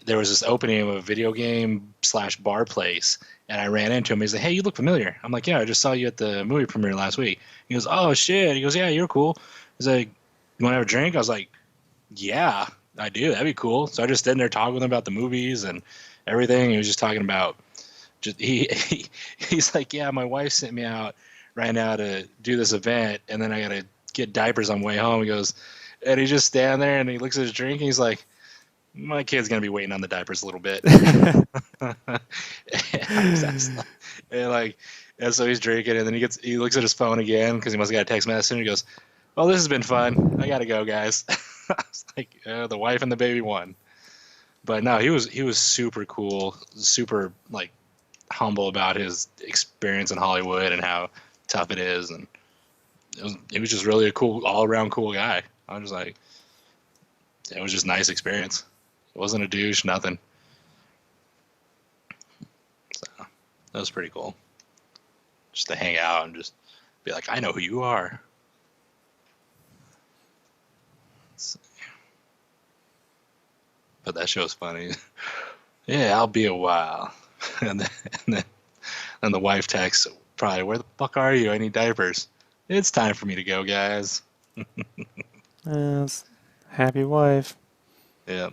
there was this opening of a video game slash bar place, and I ran into him. He's like, "Hey, you look familiar." I'm like, "Yeah, I just saw you at the movie premiere last week." He goes, "Oh shit." He goes, "Yeah, you're cool." He's like, "You want to have a drink?" I was like, "Yeah, I do. That'd be cool." So I just stood there talking with him about the movies and everything. He was just talking about just he's like, "Yeah, my wife sent me out right now to do this event, and then I gotta get diapers on the way home." He goes, and he just stand there and he looks at his drink and he's like, "My kid's gonna be waiting on the diapers a little bit." and like, and so he's drinking, and then he looks at his phone again because he must have got a text message. And he goes, "Well, this has been fun. I gotta go, guys." I was like, "The wife and the baby won." But no, he was super cool, super like humble about his experience in Hollywood and how tough it is, and he was just really a cool, all around cool guy. I was just like, it was just a nice experience. It wasn't a douche, nothing. So that was pretty cool. Just to hang out and just be like, I know who you are. But that show's funny. Yeah, I'll be a while. and then, and then and the wife texts, probably, "Where the fuck are you? I need diapers." It's time for me to go, guys. Yes. Happy wife. Yeah.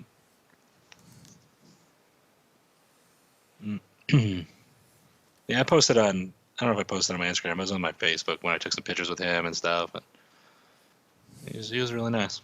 Yeah, I posted on I don't know if I posted on my Instagram. It was on my Facebook when I took some pictures with him and stuff. But he was really nice.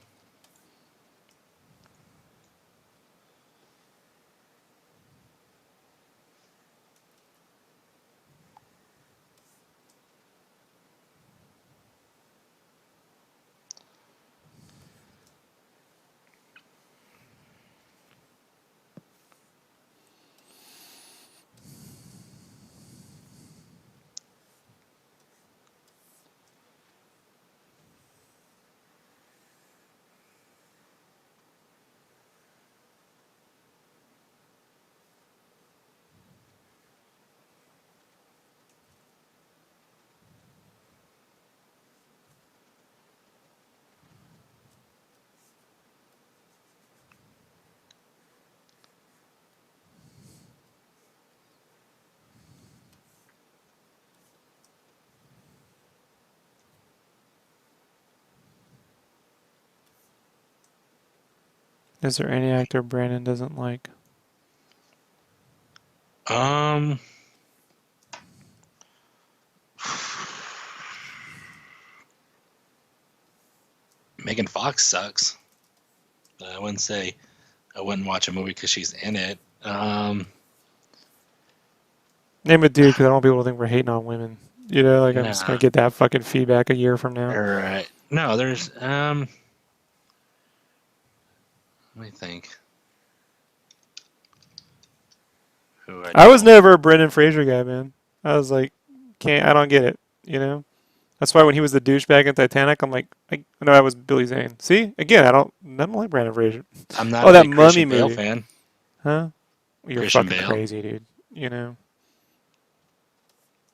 Is there any actor Brandon doesn't like? Megan Fox sucks. I wouldn't say I wouldn't watch a movie because she's in it. Name a dude, because I don't want people to think we're hating on women. You know, like I'm just gonna Nah. get that fucking feedback a year from now. All right. No, there's let me think. Who I was don't- never a Brendan Fraser guy, man. I was like, I don't get it. You know, that's why when he was the douchebag in Titanic, I'm like, no, that was Billy Zane. See, again, I don't like Brendan Fraser. I'm not Oh, a that big Mummy Christian Bale movie, fan. huh? You're Christian fucking Bale. crazy, dude. You know,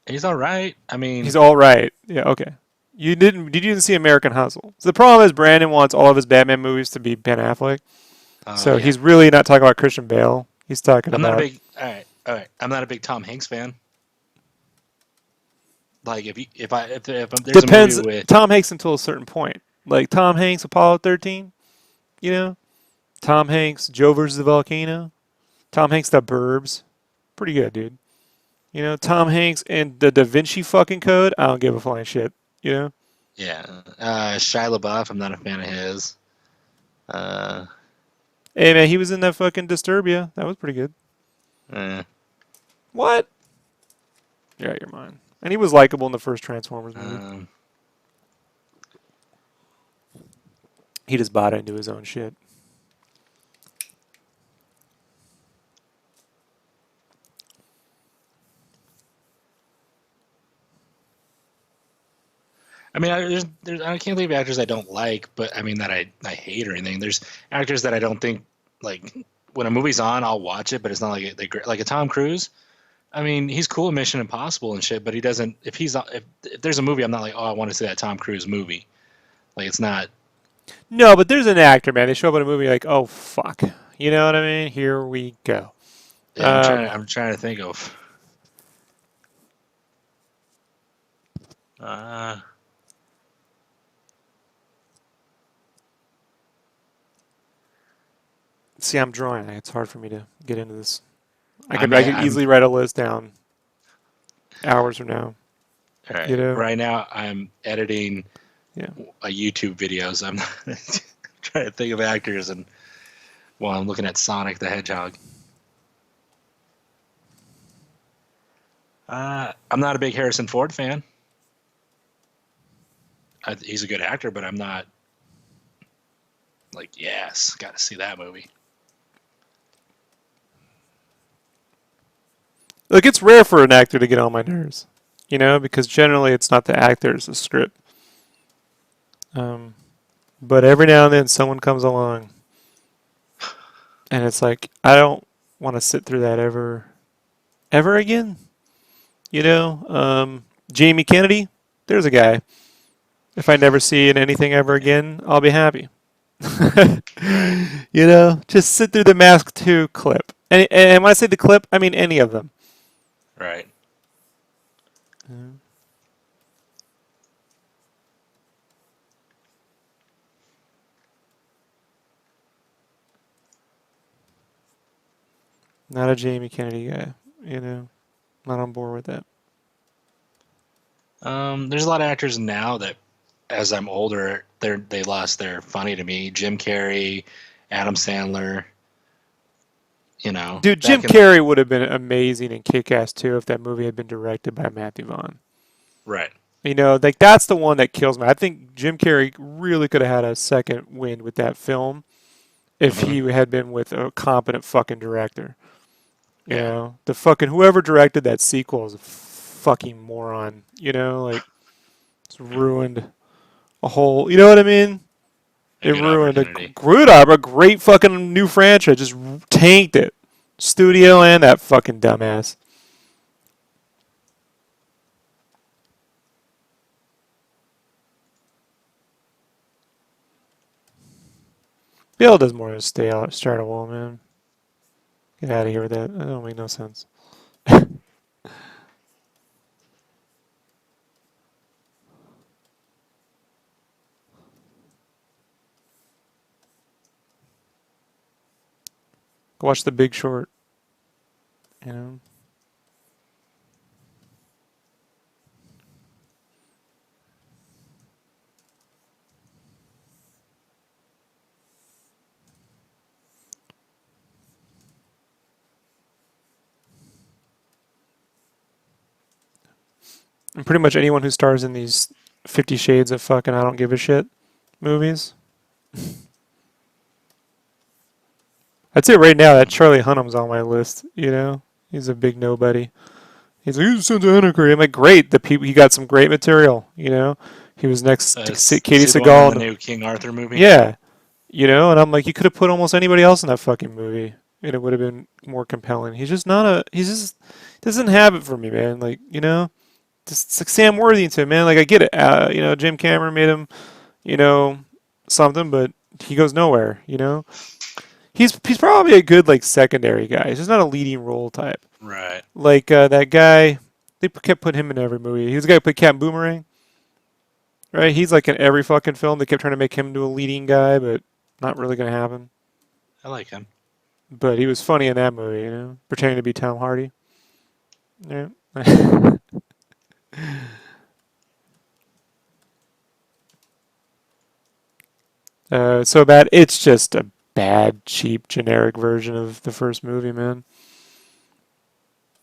He's all right. I mean, he's all right. Yeah, okay. You didn't see American Hustle. So the problem is Brandon wants all of his Batman movies to be Ben Affleck. oh So yeah. he's really not talking about Christian Bale. He's talking I'm not a about big. All right. I'm not a big Tom Hanks fan. Like if there's a movie depends. with Tom Hanks until a certain point. Like Tom Hanks, Apollo 13. You know, Tom Hanks, Joe versus the Volcano. Tom Hanks, The Burbs. Pretty good, dude. You know, Tom Hanks and the Da Vinci fucking Code. I don't give a flying shit. You know. yeah, Shia LaBeouf. I'm not a fan of his. Uh, Hey man, he was in that fucking Disturbia. That was pretty good. eh, What? You're out your mind. And he was likable in the first Transformers movie. um, He just bought into his own shit. I mean, I can't think of actors I don't like, but I mean that I hate or anything. There's actors that I don't think like when a movie's on, I'll watch it, but it's not like like a Tom Cruise. I mean, he's cool in Mission Impossible and shit, but he doesn't. If there's a movie, I'm not like, oh, I want to see that Tom Cruise movie. Like it's not. No, but there's an actor, man. They show up in a movie like, oh fuck. You know what I mean? Here we go. Yeah, I'm trying to think of. Uh, See, I'm drawing. It's hard for me to get into this. I I mean, could I'm easily write a list down hours from now. all right. You know? Right now, I'm editing Yeah. a YouTube videos. I'm trying to think of actors, and while I'm looking at Sonic the Hedgehog. I'm not a big Harrison Ford fan. He's a good actor, but I'm not like, yes, got to see that movie. Look, it's rare for an actor to get on my nerves. You know, because generally it's not the actor, it's the script. But every now and then someone comes along and it's like, I don't want to sit through that ever again. You know, Jamie Kennedy, there's a guy. If I never see it anything ever again, I'll be happy. Right, You know, just sit through the Mask 2 clip. And when I say the clip, I mean any of them. right. Not a Jamie Kennedy guy. You know, not on board with that. There's a lot of actors now that, as I'm older, they lost their funny to me. Jim Carrey, Adam Sandler. Dude, Jim Back in the Carrey would have been amazing in Kick-Ass 2 if that movie had been directed by Matthew Vaughn. right. Like that's the one that kills me. I think Jim Carrey really could have had a second wind with that film if Hmm. he had been with a competent fucking director. Yeah. The fucking whoever directed that sequel is a fucking moron. Like it's ruined a whole. You know what I mean? A It good ruined a opportunity. a great fucking new franchise. Just tanked it. Studio and that fucking dumbass. Bill does more than start a wall, man. Get out of here with that. That don't make no sense. Go watch The Big Short. You know. And pretty much anyone who stars in these 50 Shades of fucking I don't give a shit movies. I'd say right now that Charlie Hunnam's on my list. He's a big nobody. He's like, he's Sons of Anarchy. I'm like, great. The people he got some great material. He was next to Is Katie he the one in the Sagal. new King Arthur movie? Yeah, and I'm like, you could have put almost anybody else in that fucking movie, and it would have been more compelling. He's just not a. He's just doesn't have it for me, man. Like, just it's like Sam Worthington, man. Like, I get it. Jim Cameron made him, you know, something, but he goes nowhere. He's probably a good like secondary guy. He's just not a leading role type. Right. Like that guy, they kept putting him in every movie. He was the guy who played Captain Boomerang, right? He's like in every fucking film. They kept trying to make him into a leading guy, but not really gonna happen. I like him. But he was funny in that movie, pretending to be Tom Hardy. Yeah. So bad. It's just a bad, cheap, generic version of the first movie, man.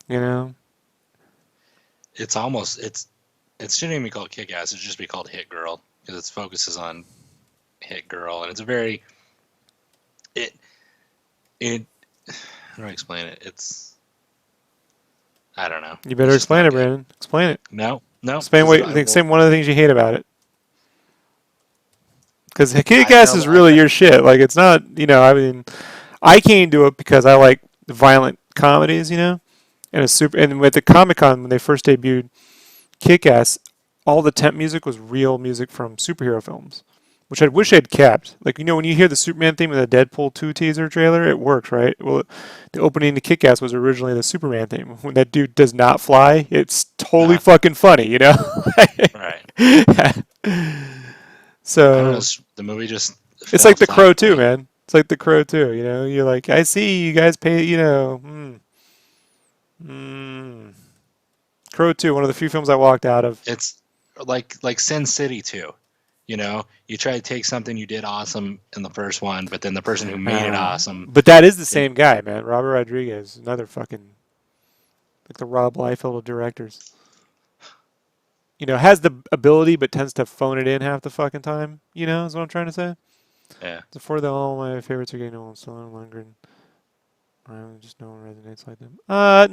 You know? It's almost it shouldn't even be called Kick Ass. It should just be called Hit Girl because its focuses on Hit Girl, and it's a very it it. How do I explain it? I don't know. You better It's just explain not it, good. Brandon. Explain it. No, Explain because what. I will. Explain one of the things you hate about it. Because Kick I Ass tell is really I your shit. Like it's not. I mean, I came to it because I like violent comedies. And with the Comic Con when they first debuted Kick Ass, all the temp music was real music from superhero films, which I wish I'd kept. Like, when you hear the Superman theme in the Deadpool 2 teaser trailer, it works, right? Well, the opening to Kick Ass was originally the Superman theme. When that dude does not fly, it's totally uh, fucking funny. right. I don't know. So, The movie just it's fell like The flat Crow for too, me. man. It's like The Crow too, You're like, I see you guys pay, Crow 2, one of the few films I walked out of. It's like Sin City too. You try to take something you did awesome in the first one, but then the person who made it awesome, But that is the then same guy, man. Robert Rodriguez, another fucking like the Rob Liefeld of directors. Has the ability but tends to phone it in half the fucking time. Is what I'm trying to say. yeah, Before that, all my favorites are getting old, still no longer. Just no one resonates like them.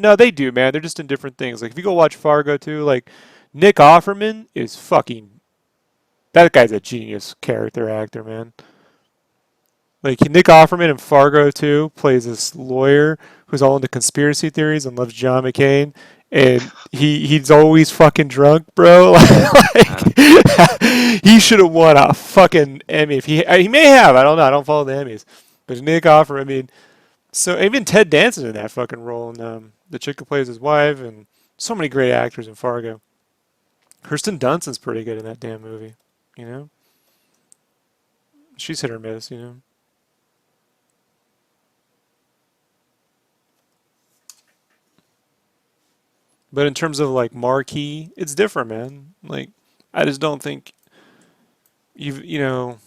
No, they do, man. They're just in different things. Like if you go watch Fargo too, like Nick Offerman is fucking. That guy's a genius character actor, man. Like Nick Offerman in Fargo too plays this lawyer who's all into conspiracy theories and loves John McCain, and he's always fucking drunk, bro. uh, Like he should have won a fucking Emmy if he may have. I don't know. I don't follow the Emmys, but Nick Offerman. I mean, so even Ted Danson's in that fucking role, and the chick who plays his wife, and so many great actors in Fargo. Kirsten Dunst's pretty good in that damn movie. You know, she's hit or miss. But in terms of like marquee, it's different, man. Like I just don't think you know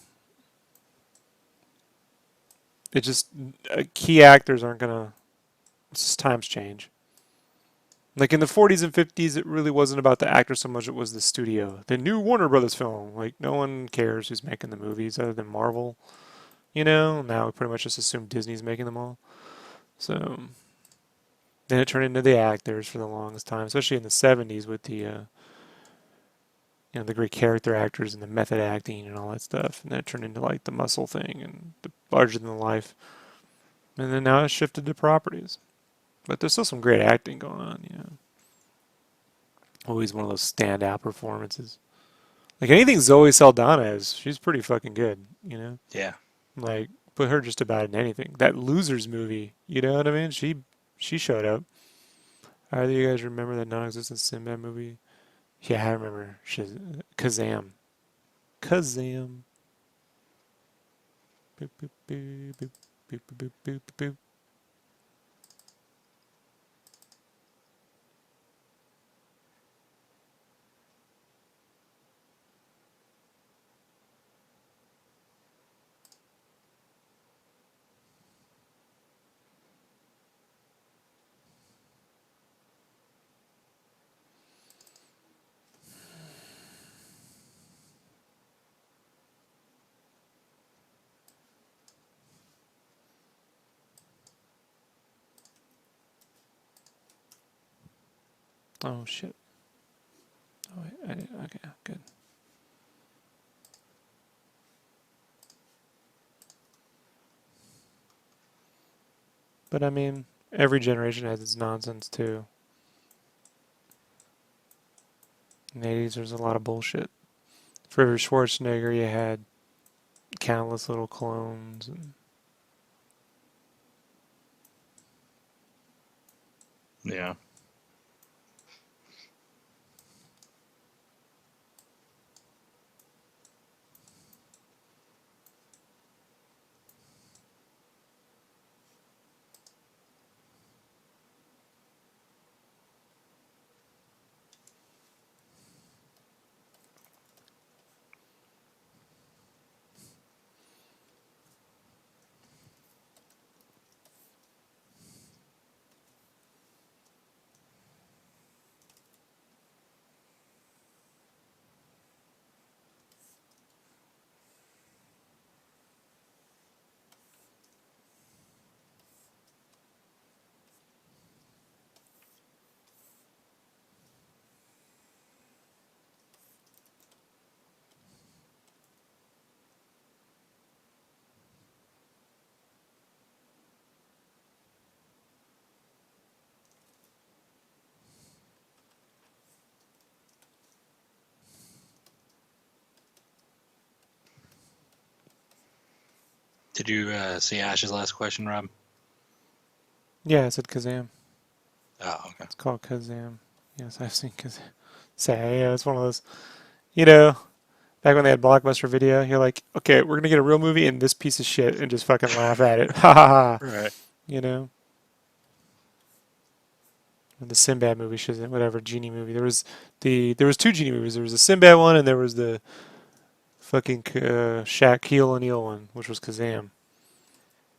it just key actors aren't gonna. It's just times change. Like in the 40s and 50s, it really wasn't about the actor so much; it was the studio. The new Warner Brothers film. Like no one cares who's making the movies other than Marvel. You know, now we pretty much just assume Disney's making them all. So then it turned into the actors for the longest time, especially in the 70s with the the great character actors and the method acting and all that stuff. And then it turned into like the muscle thing and the larger than life. And then now it's shifted to properties. But there's still some great acting going on, you know. Always one of those standout performances. Like anything Zoe Saldana is, she's pretty fucking good, you know. Yeah. Like put her just about in anything. That Losers movie, you know what I mean? She showed up. Either of you guys remember that non-existent Sinbad movie? Yeah, I remember. Kazam. Kazam. Boop, boop, boop, boop, boop, boop, boop, boop. Oh shit. Oh wait, okay, good. But I mean, every generation has its nonsense too. In the 80s, there's a lot of bullshit. For every Schwarzenegger, you had countless little clones. And Yeah. Did you see Ash's last question, Rob? yeah, I said Kazam. Oh, okay. It's called Kazam. Yes, I've seen Kazam. Say, yeah, it's one of those. You know, back when they had Blockbuster Video, you're like, okay, we're gonna get a real movie and this piece of shit, and just fucking laugh at it. Ha ha ha. Right. You know. The Sinbad movie, whatever genie movie. There was two genie movies. There was the Sinbad one, and there was the fucking Shaquille O'Neal one, which was Kazam.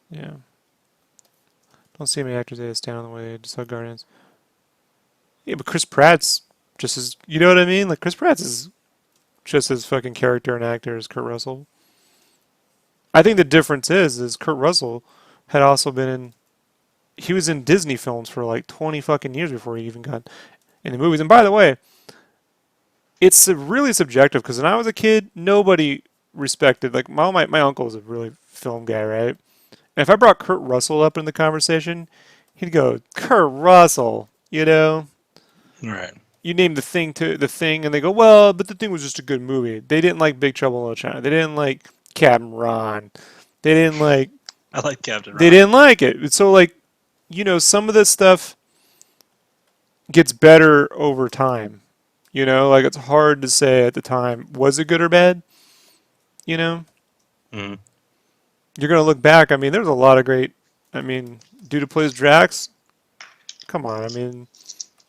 Yeah. Don't see many actors that stand on the way. Just saw Guardians. Yeah, but Chris Pratt's just as you know what I mean. Like Chris Pratt's is just as fucking character and actor as Kurt Russell. I think the difference is Kurt Russell had also been in. He was in Disney films for like 20 fucking years before he even got in the movies. And by the way, it's really subjective because when I was a kid, nobody respected. Like my uncle was a really film guy, right? And if I brought Kurt Russell up in the conversation, he'd go, "Kurt Russell," you know. Right. You name the thing, and they go, "Well, but the thing was just a good movie." They didn't like Big Trouble in Little China. They didn't like Captain Ron. They didn't like. I like Captain They Ron. didn't like it. So like, some of this stuff gets better over time. Like it's hard to say at the time, was it good or bad? You know, Mm-hmm. you're gonna look back. I mean, there's a lot of great. I mean, dude who plays Drax. Come on. I mean,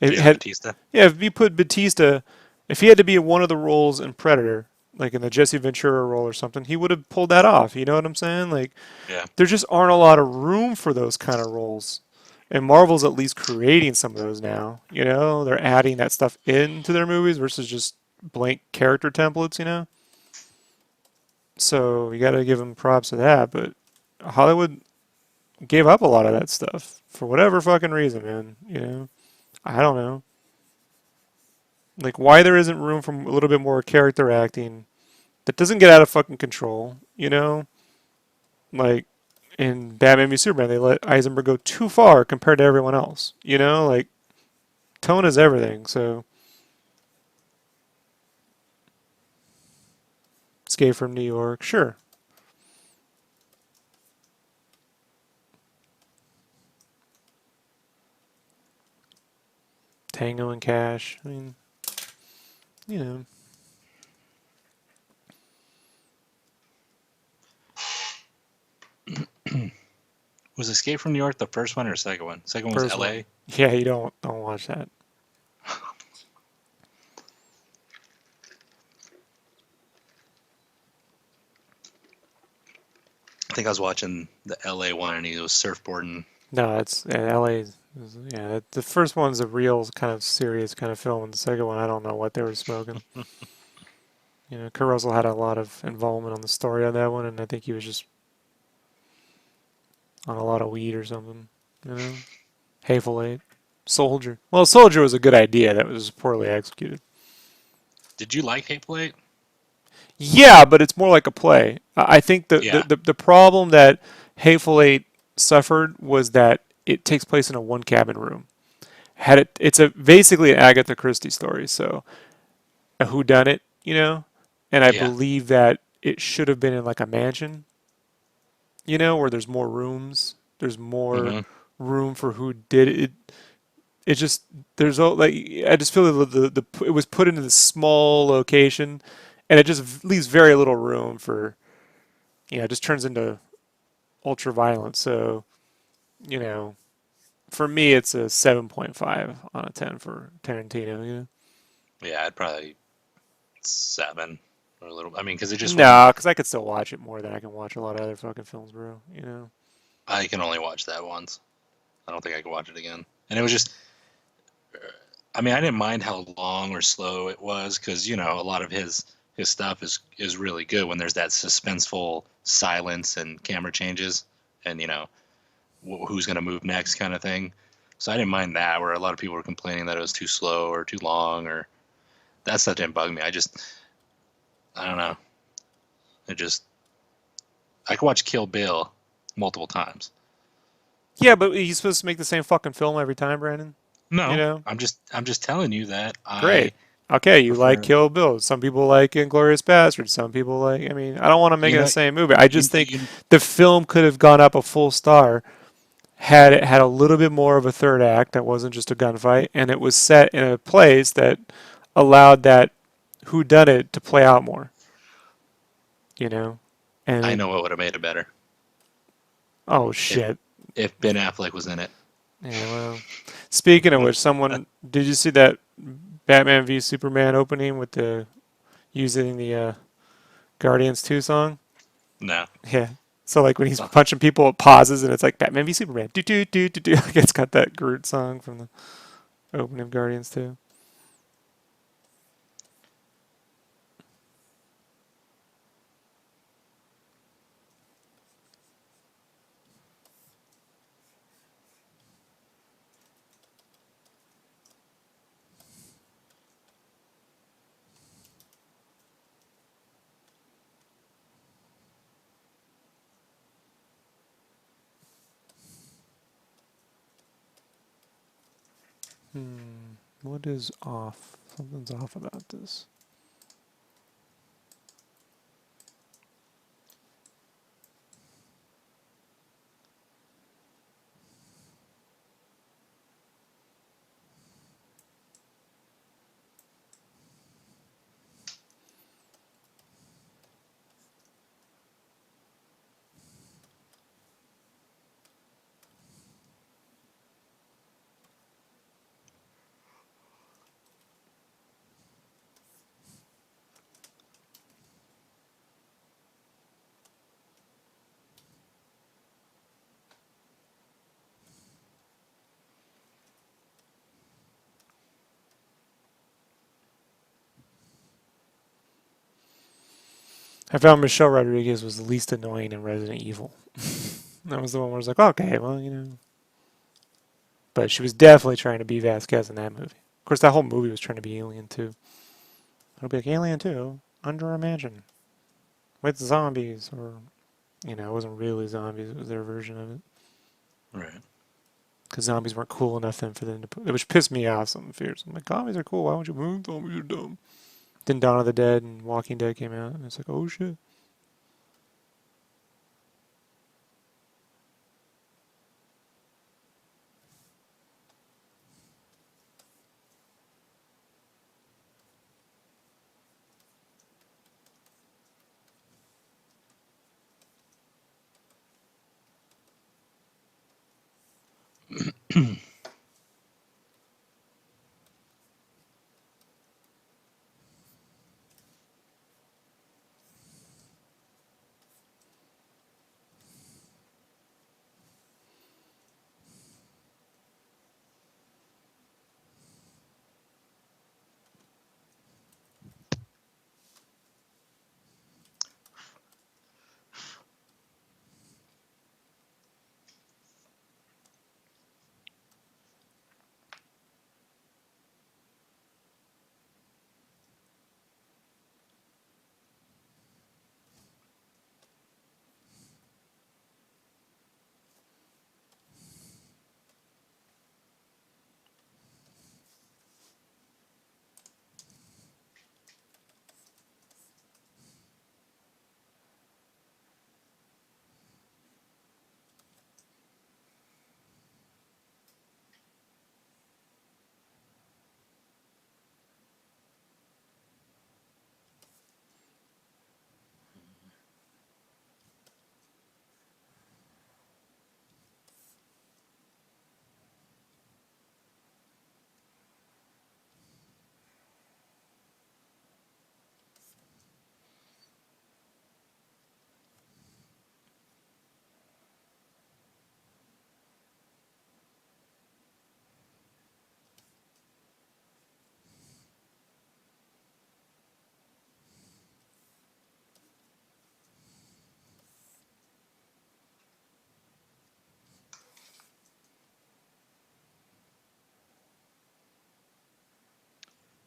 It Jason had, Batista. yeah, if you put Batista, if he had to be in one of the roles in Predator, like in the Jesse Ventura role or something, he would have pulled that off. You know what I'm saying? Like, Yeah. there just aren't a lot of room for those kind of roles. And Marvel's at least creating some of those now. You know, they're adding that stuff into their movies versus just blank character templates. You know, so you got to give them props to that. But Hollywood gave up a lot of that stuff for whatever fucking reason, man. You know, I don't know. Like why there isn't room for a little bit more character acting that doesn't get out of fucking control. You know, like in Batman v Superman, they let Eisenberg go too far compared to everyone else. You know, like tone is everything. So Escape from New York, sure. Tango and Cash. I mean, you know, Was Escape from New York the first one or second one? Second one was first L.A. one. Yeah, you don't watch that. I think I was watching the L.A. one and he was surfboarding. No, it's L.A. Yeah, the first one's a real kind of serious kind of film, and the second one, I don't know what they were smoking. You know, Kurt Russell had a lot of involvement on the story on that one, and I think he was just on a lot of weed or something. You know, Hateful Eight, Soldier. Well, Soldier was a good idea that was poorly executed. Did you like Hateful Eight? Yeah, but it's more like a play. I think Yeah. the problem that Hateful Eight suffered was that it takes place in a one cabin room. Had it's a basically an Agatha Christie story, so a whodunit, you know, and I Yeah. believe that it should have been in like a mansion, you know, where there's more rooms, there's more Hmm. room for who did it. It just there's like I just feel that it was put into this small location, and it just leaves very little room for it just turns into ultra violent. So you know, for me, it's a 7.5 on a 10 for Tarantino. You know, Yeah, I'd probably 7 or a little. I mean, because it just wasn't. no, because I could still watch it more than I can watch a lot of other fucking films, bro. You know, I can only watch that once. I don't think I can watch it again. And it was just. I mean, I didn't mind how long or slow it was because a lot of his stuff is really good when there's that suspenseful silence and camera changes and who's going to move next kind of thing. So I didn't mind that. Where a lot of people were complaining that it was too slow or too long or that stuff didn't bug me. I don't know. It just I could watch Kill Bill multiple times. yeah, but he's supposed to make the same fucking film every time, Brandon. You No, know, I'm just telling you that great. I Okay, you like prefer. Kill Bill. Some people like Inglorious Bastards. Some people like. I mean, I don't want to make You it the know, same movie. I you, just think you the film could have gone up a full star had it had a little bit more of a third act that wasn't just a gunfight, and it was set in a place that allowed that whodunit to play out more. You know, and I it. know what would have made it better Oh if shit. if Ben Affleck was in it. Yeah. Well, speaking of which, someone did you see that Batman v Superman opening with the using the Guardians 2 song? No. Yeah. So like when he's Oh, punching people, it pauses and it's like Batman v Superman. Do do do do do. Like it's got that Groot song from the opening of Guardians 2. What is off? Something's off about this. I found Michelle Rodriguez was the least annoying in Resident Evil. That was the one where I was like, okay, well, you know. But she was definitely trying to be Vasquez in that movie. Of course, that whole movie was trying to be Alien too. It'll be like Alien 2, Under a Mansion, with zombies, or, you know, it wasn't really zombies, it was their version of it. Right. Because zombies weren't cool enough then for them to put, which pissed me off some fears. I'm like, zombies are cool, why won't you move? Zombies are dumb. Then Dawn of the Dead and Walking Dead came out, and it's like, oh shit.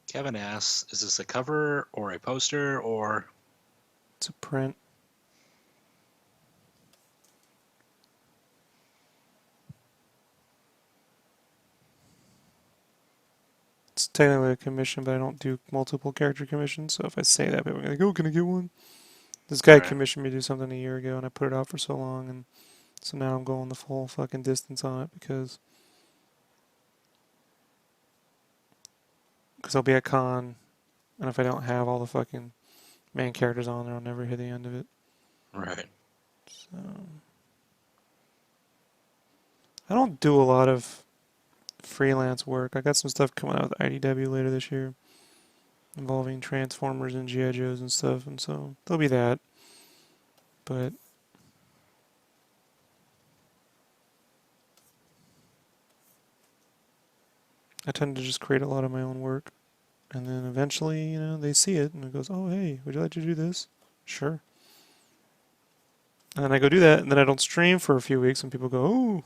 Kevin asks, is this a cover or a poster or... It's a print. It's technically a commission, but I don't do multiple character commissions, so if I say that, people are like, oh, can I get one? This guy Right. commissioned me to do something a year ago, and I put it out for so long, and so now I'm going the full fucking distance on it because I'll be at con, and if I don't have all the fucking main characters on there, I'll never hit the end of it. Right. So I don't do a lot of freelance work. I got some stuff coming out with IDW later this year involving Transformers and G.I. Joes and stuff, and so there'll be that. But I tend to just create a lot of my own work. And then eventually, you know, they see it and it goes, oh, hey, would you like to do this? Sure. And then I go do that, and then I don't stream for a few weeks, and people go, oh,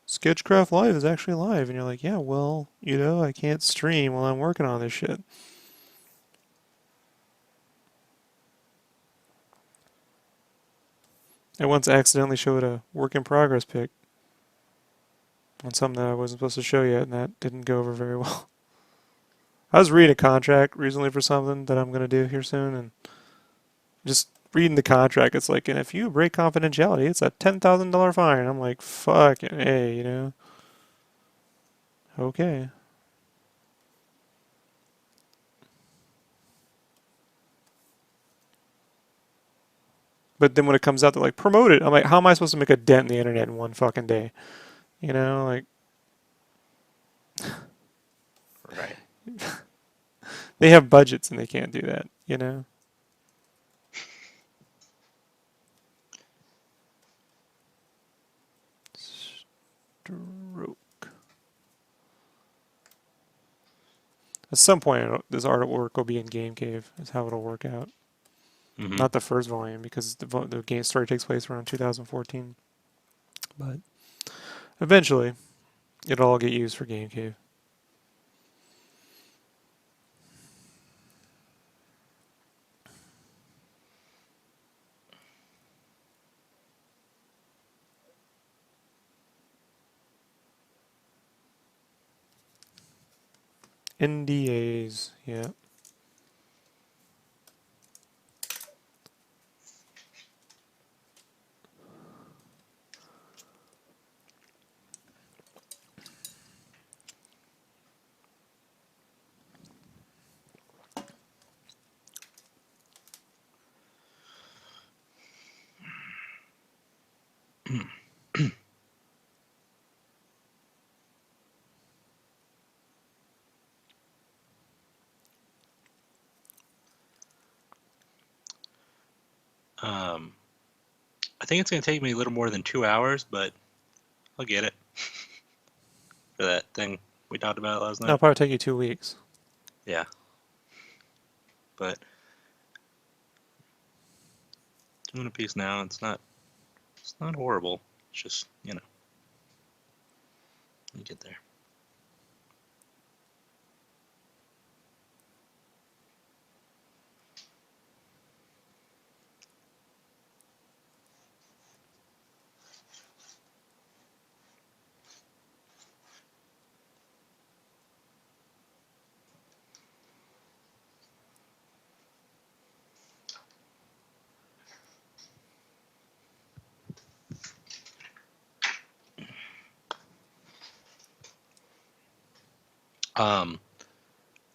SketchCraft Live is actually live. And you're like, yeah, well, you know, I can't stream while I'm working on this shit. I once accidentally showed a work in progress pic on something that I wasn't supposed to show yet, and that didn't go over very well. I was reading a contract recently for something that I'm going to do here soon, and just reading the contract, it's like, and if you break confidentiality, it's a $10,000 fine. I'm like, fucking hey, you know? Okay. But then when it comes out, they're like, promote it. I'm like, how am I supposed to make a dent in the internet in one fucking day? You know, like, Right. they have budgets and they can't do that, you know? Stroke. At some point, this artwork will be in Game Cave, is how it'll work out. Mm-hmm. Not the first volume, because the game story takes place around 2014. But eventually, it'll all get used for Game Cave. NDAs, yeah. I think it's going to take me a little more than 2 hours, but I'll get it for that thing we talked about last That'll night. probably take you 2 weeks. Yeah, but doing a piece now, it's not horrible. It's just, you get there.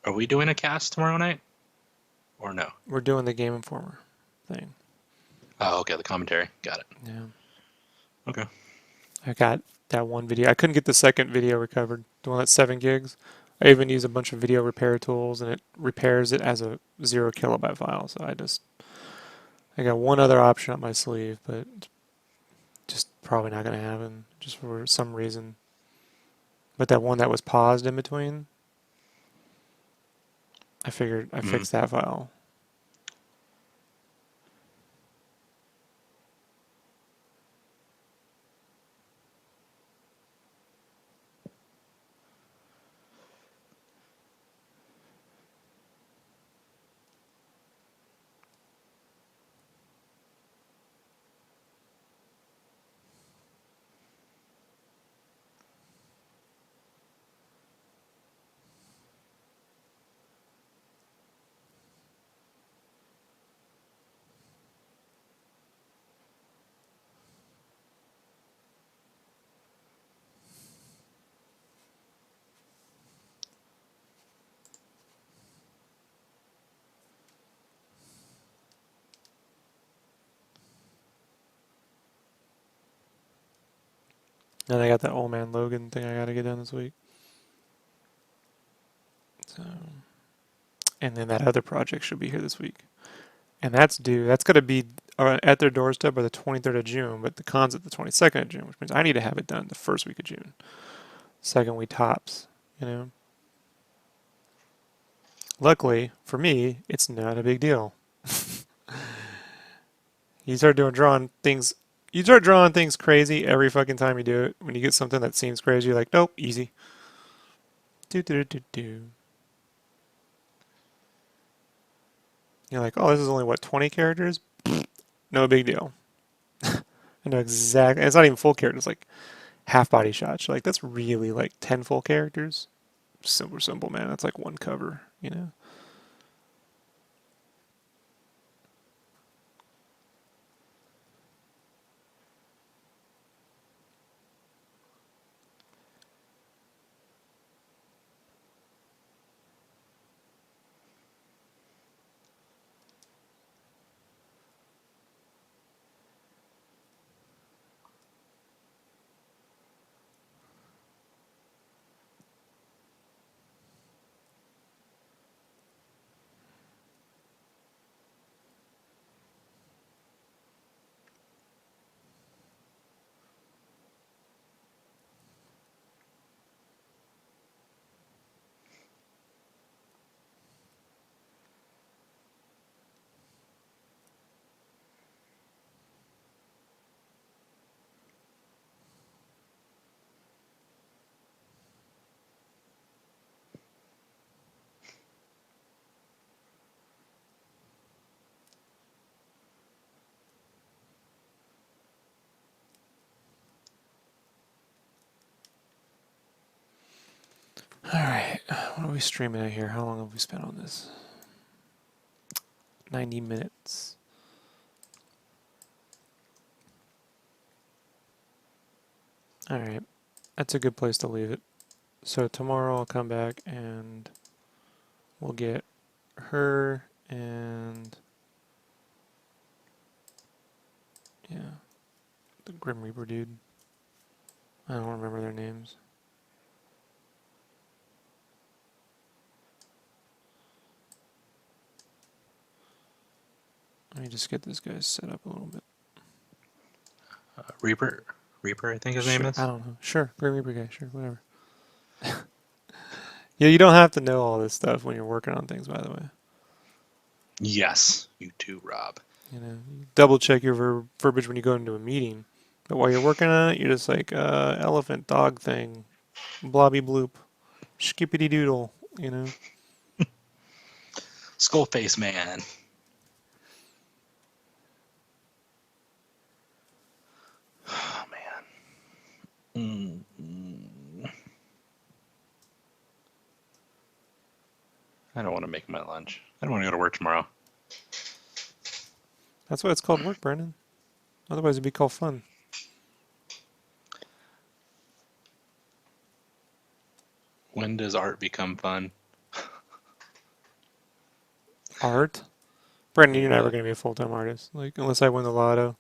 Are we doing a cast tomorrow night, or no? We're doing the Game Informer thing. Oh, okay, the commentary. Got it. Yeah. Okay. I got that one video. I couldn't get the second video recovered, the one that's 7 gigs. I even use a bunch of video repair tools, and it repairs it as a 0 kilobyte file. So I got one other option up my sleeve, but it's just probably not going to happen, just for some reason. But that one that was paused in between, I figured I fixed that file. And I got that Old Man Logan thing I got to get done this week. So, and then that other project should be here this week. And that's due. That's going to be at their doorstep by the 23rd of June, but the con's at the 22nd of June, which means I need to have it done the first week of June. Second week tops, you know. Luckily for me, it's not a big deal. You start drawing things. You start drawing things crazy every fucking time you do it. When you get something that seems crazy, you're like, nope, easy. Do do do do do. You're like, oh, this is only what, 20 characters? No big deal. I know exactly. It's not even full characters. Like half body shots. You're like, that's really like 10 full characters. Super simple, man. That's like one cover, you know. Alright, what are we streaming at here? How long have we spent on this? 90 minutes. Alright, that's a good place to leave it. So tomorrow I'll come back and we'll get her and yeah, the Grim Reaper dude. I don't remember their names. Let me just get this guy set up a little bit. Reaper, I think his name is. I don't know. Sure, Grim Reaper guy. Sure, whatever. Yeah, you don't have to know all this stuff when you're working on things, by the way. Yes, you too, Rob. You know, you double check your verbiage when you go into a meeting. But while you're working on it, you're just like, elephant, dog thing, blobby bloop, skippity doodle, you know. Skull face man. Oh man. I don't want to make my lunch. I don't want to go to work tomorrow. That's why it's called work, Brandon. Otherwise, it'd be called fun. When does art become fun? Art? Brandon, you're never going to be a full-time artist. Like, unless I win the lotto.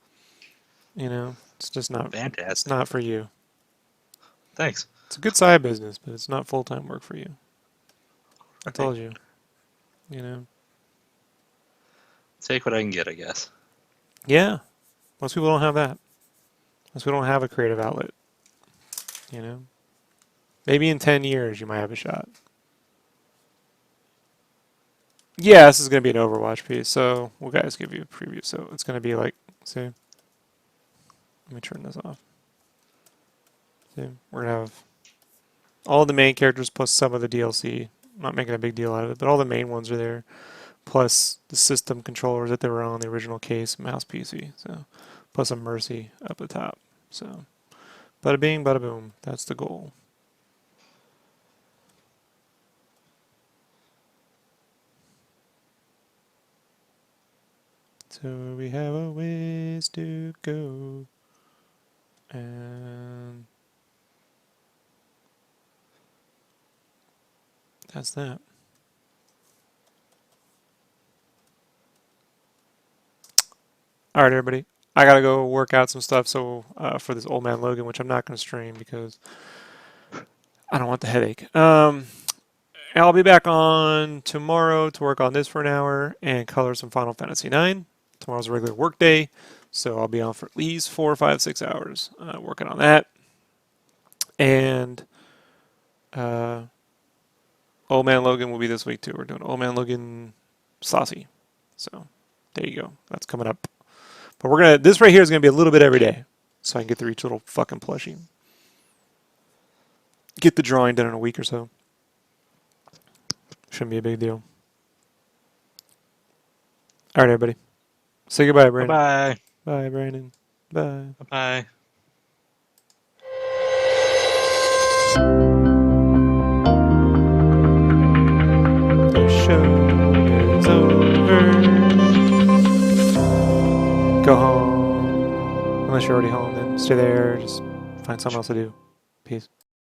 You know, it's just not. Fantastic. It's not for you. Thanks. It's a good side business, but it's not full-time work for you. I Okay. told you. You know. Take what I can get, I guess. Yeah. Most people don't have that. Most people don't have a creative outlet. You know. Maybe in 10 years you might have a shot. Yeah, this is going to be an Overwatch piece, so we'll guys give you a preview. So it's going to be like, see, let me turn this off. See, we're going to have all the main characters plus some of the DLC. I'm not making a big deal out of it, but all the main ones are there, plus the system controllers that they were on the original case, mouse PC. So plus a Mercy up the top. So bada bing, bada boom. That's the goal. So we have a ways to go, and that's that. All right, everybody. I gotta go work out some stuff. So for this Old Man Logan, which I'm not gonna stream because I don't want the headache. I'll be back on tomorrow to work on this for an hour and color some Final Fantasy IX. Tomorrow's a regular work day, so I'll be on for at least 4, 5, 6 hours working on that. And Old Man Logan will be this week too. We're doing Old Man Logan Saucy. So there you go. That's coming up. But this right here is gonna be a little bit every day, so I can get through each little fucking plushie. Get the drawing done in a week or so. Shouldn't be a big deal. All right, everybody. Say goodbye, Brandon. Bye-bye. Bye, Brandon. Bye. Bye-bye. The show is over. Go home. Unless you're already home, then stay there. Just find something else to do. Peace.